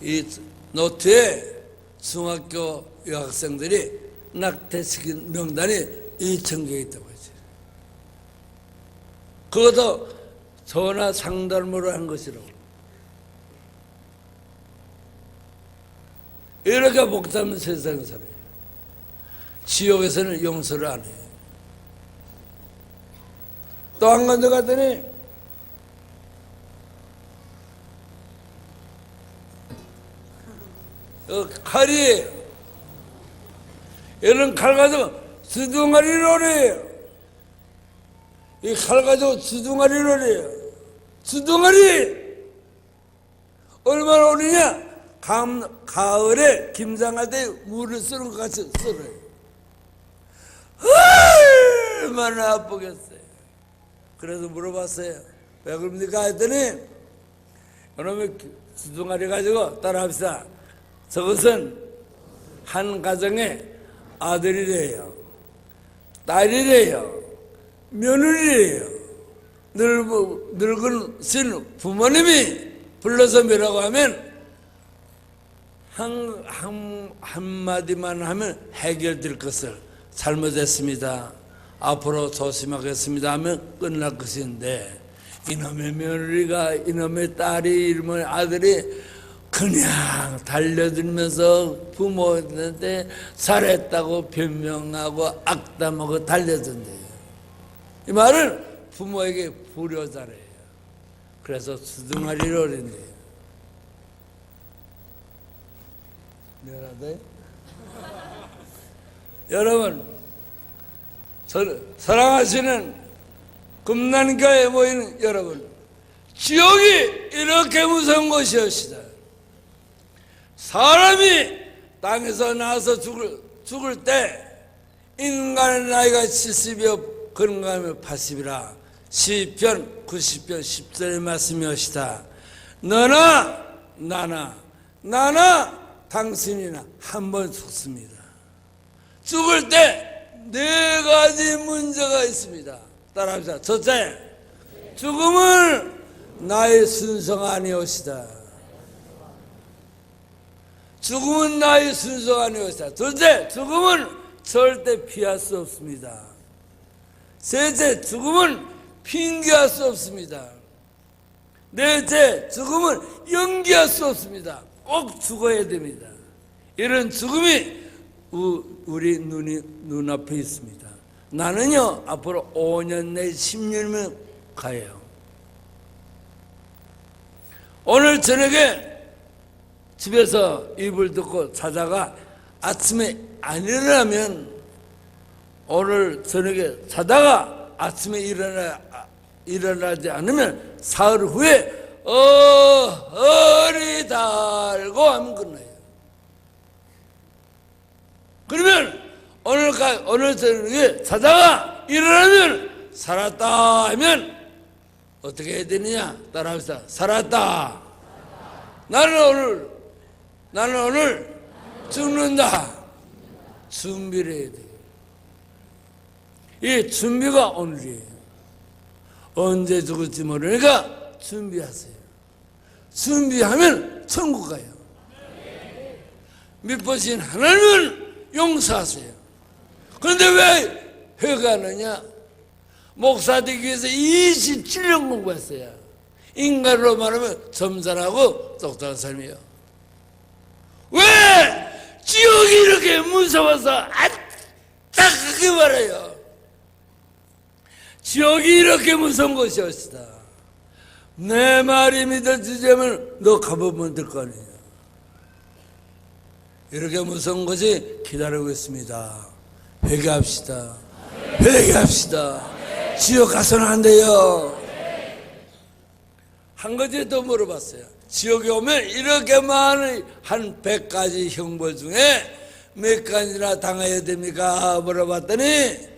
이 노트에 중학교 여학생들이 낙태시킨 명단이 2,000개 있다고 했어요. 그것도 전화 상담으로 한 것이라고. 이렇게 복잡한 세상에 살아요. 지옥에서는 용서를 안 해요. 또 한 군데 갔더니 칼이에요. 얘는 칼 가지고 주둥아리를 해요. 이 칼 가지고 주둥아리를 해요. 주둥아리 얼마나 오느냐? 가을에 김장할 때 물을 쓰는 것 같이 썰어요. 얼마나 아프겠어요. 그래서 물어봤어요. 왜 그럽니까 했더니 그놈의 주둥아리 가지고 따라합시다. 저것은 한 가정의 아들이래요, 딸이래요, 며느리래요. 늙은 부모님이 불러서 뭐라고 하면 한마디만 하면 해결될 것을 잘못했습니다, 앞으로 조심하겠습니다 하면 끝날 것인데, 이놈의 며느리가, 이놈의 딸이, 이놈의 아들이 그냥 달려들면서 부모한테 잘했다고 변명하고 악담하고 달려든대요. 이 말은 부모에게 불효자래요. 그래서 주둥아리를 어린대요. 미안하다. 여러분, 사랑하시는 금난교회에 모이는 여러분, 지옥이 이렇게 무서운 것이었시다. 사람이 땅에서 나와서 죽을 때 인간의 나이가 70여 그런가 하면 80이라 시편 90편 10절의 말씀이었시다. 너나 나나 당신이나 한 번 죽습니다. 죽을 때 네 가지 문제가 있습니다. 따라합시다. 첫째, 죽음은 나의 순서가 아니옵시다. 죽음은 나의 순서가 아니옵시다. 둘째, 죽음은 절대 피할 수 없습니다. 셋째, 죽음은 핑계할 수 없습니다. 넷째, 죽음은 연기할 수 없습니다. 꼭 죽어야 됩니다. 이런 죽음이 우리 눈앞에 있습니다. 나는요, 앞으로 5년 내 10년이면 가요. 오늘 저녁에 집에서 이불 덮고 자다가 아침에 안 일어나면, 오늘 저녁에 자다가 아침에 일어나지 않으면 사흘 후에 허리 달고 하면 끝나요. 그러면 오늘 저녁에 자다가 일어나면 살았다 하면 어떻게 해야 되느냐? 따라합시다. 살았다. 나는 오늘 죽는다. 준비를 해야 돼요. 이 준비가 오늘이에요. 언제 죽을지 모르니까 준비하세요. 준비하면 천국 가요. 믿으신 하나님은 용서하세요. 그런데 왜 회개하느냐? 목사 되기 위해서 27년 공부했어요. 인간으로 말하면 점잖하고 똑똑한 삶이에요. 왜 지옥이 이렇게 무서워서 안타깝게 말해요. 지옥이 이렇게 무서운 것이었다. 내 말이 믿어지자면 너 가보면 될 거 아니에요. 이렇게 무서운 것이 기다리고 있습니다. 회개합시다. 회개합시다. 지옥 가서는 안 돼요. 한 가지 더 물어봤어요. 지옥에 오면 이렇게 많은 한 100가지 형벌 중에 몇 가지나 당해야 됩니까? 물어봤더니,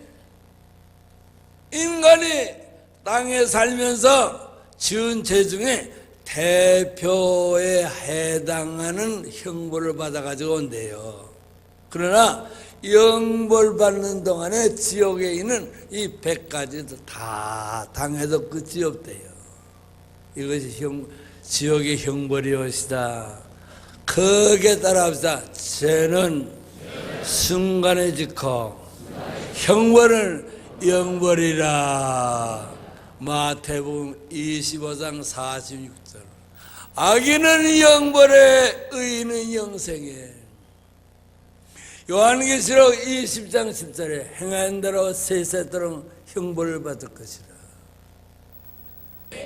인간이 땅에 살면서 지은 죄 중에 대표에 해당하는 형벌을 받아가지고 온대요. 그러나 영벌 받는 동안에 지옥에 있는 이 100가지도 다 당해도 끝이 없대요. 이것이 지옥의 형벌이옵시다. 크게 따라합시다. 죄는 순간에 짓고 형벌은 영벌이라. 마태복음 25장 46절. 악인은 영벌에 의인은 영생에. 요한계시록 20장 10절에 행한 대로 세세토록 형벌을 받을 것이라.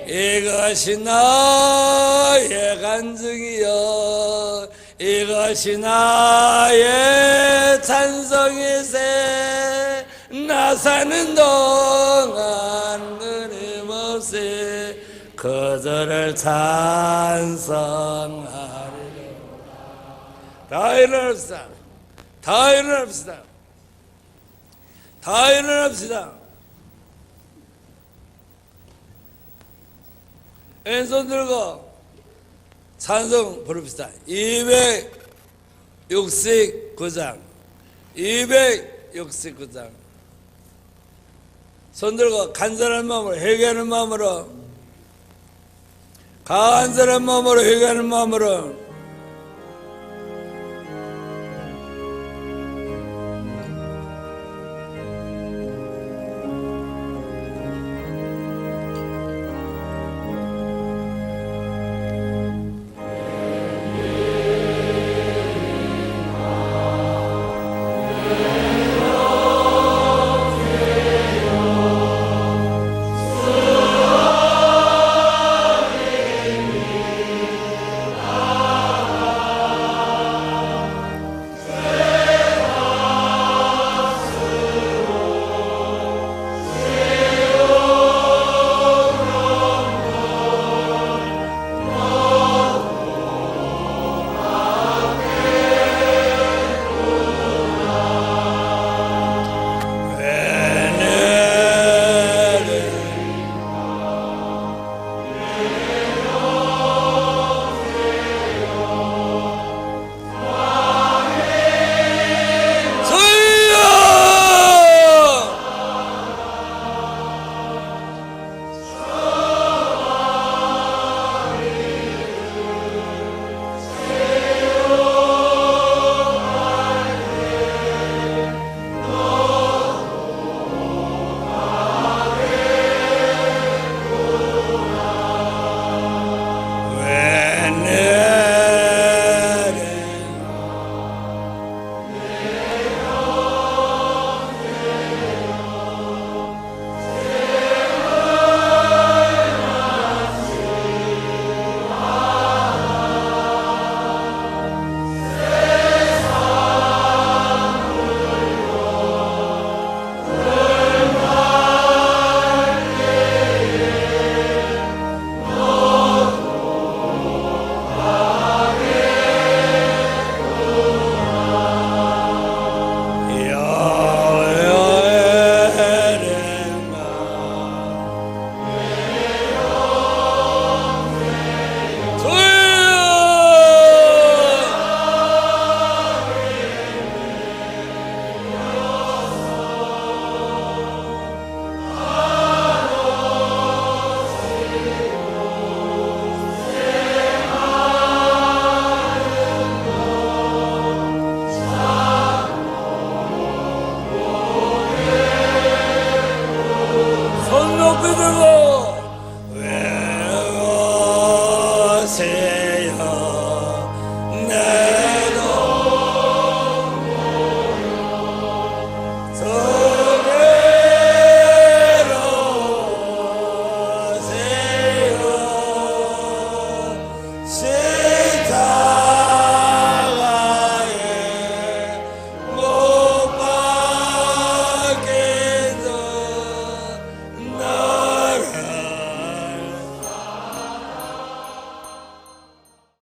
이것이 나의 간증이여, 이것이 나의 찬송이세. 나 사는 동안 끊임없이 그저를 찬송하리라. 다 일어납시다. 다 일어납시다. 다 일어납시다. 왼손 들고 찬송 부릅시다. 269장 269장 손 들고 간절한 마음으로 회개하는 마음으로 간절한 마음으로 회개하는 마음으로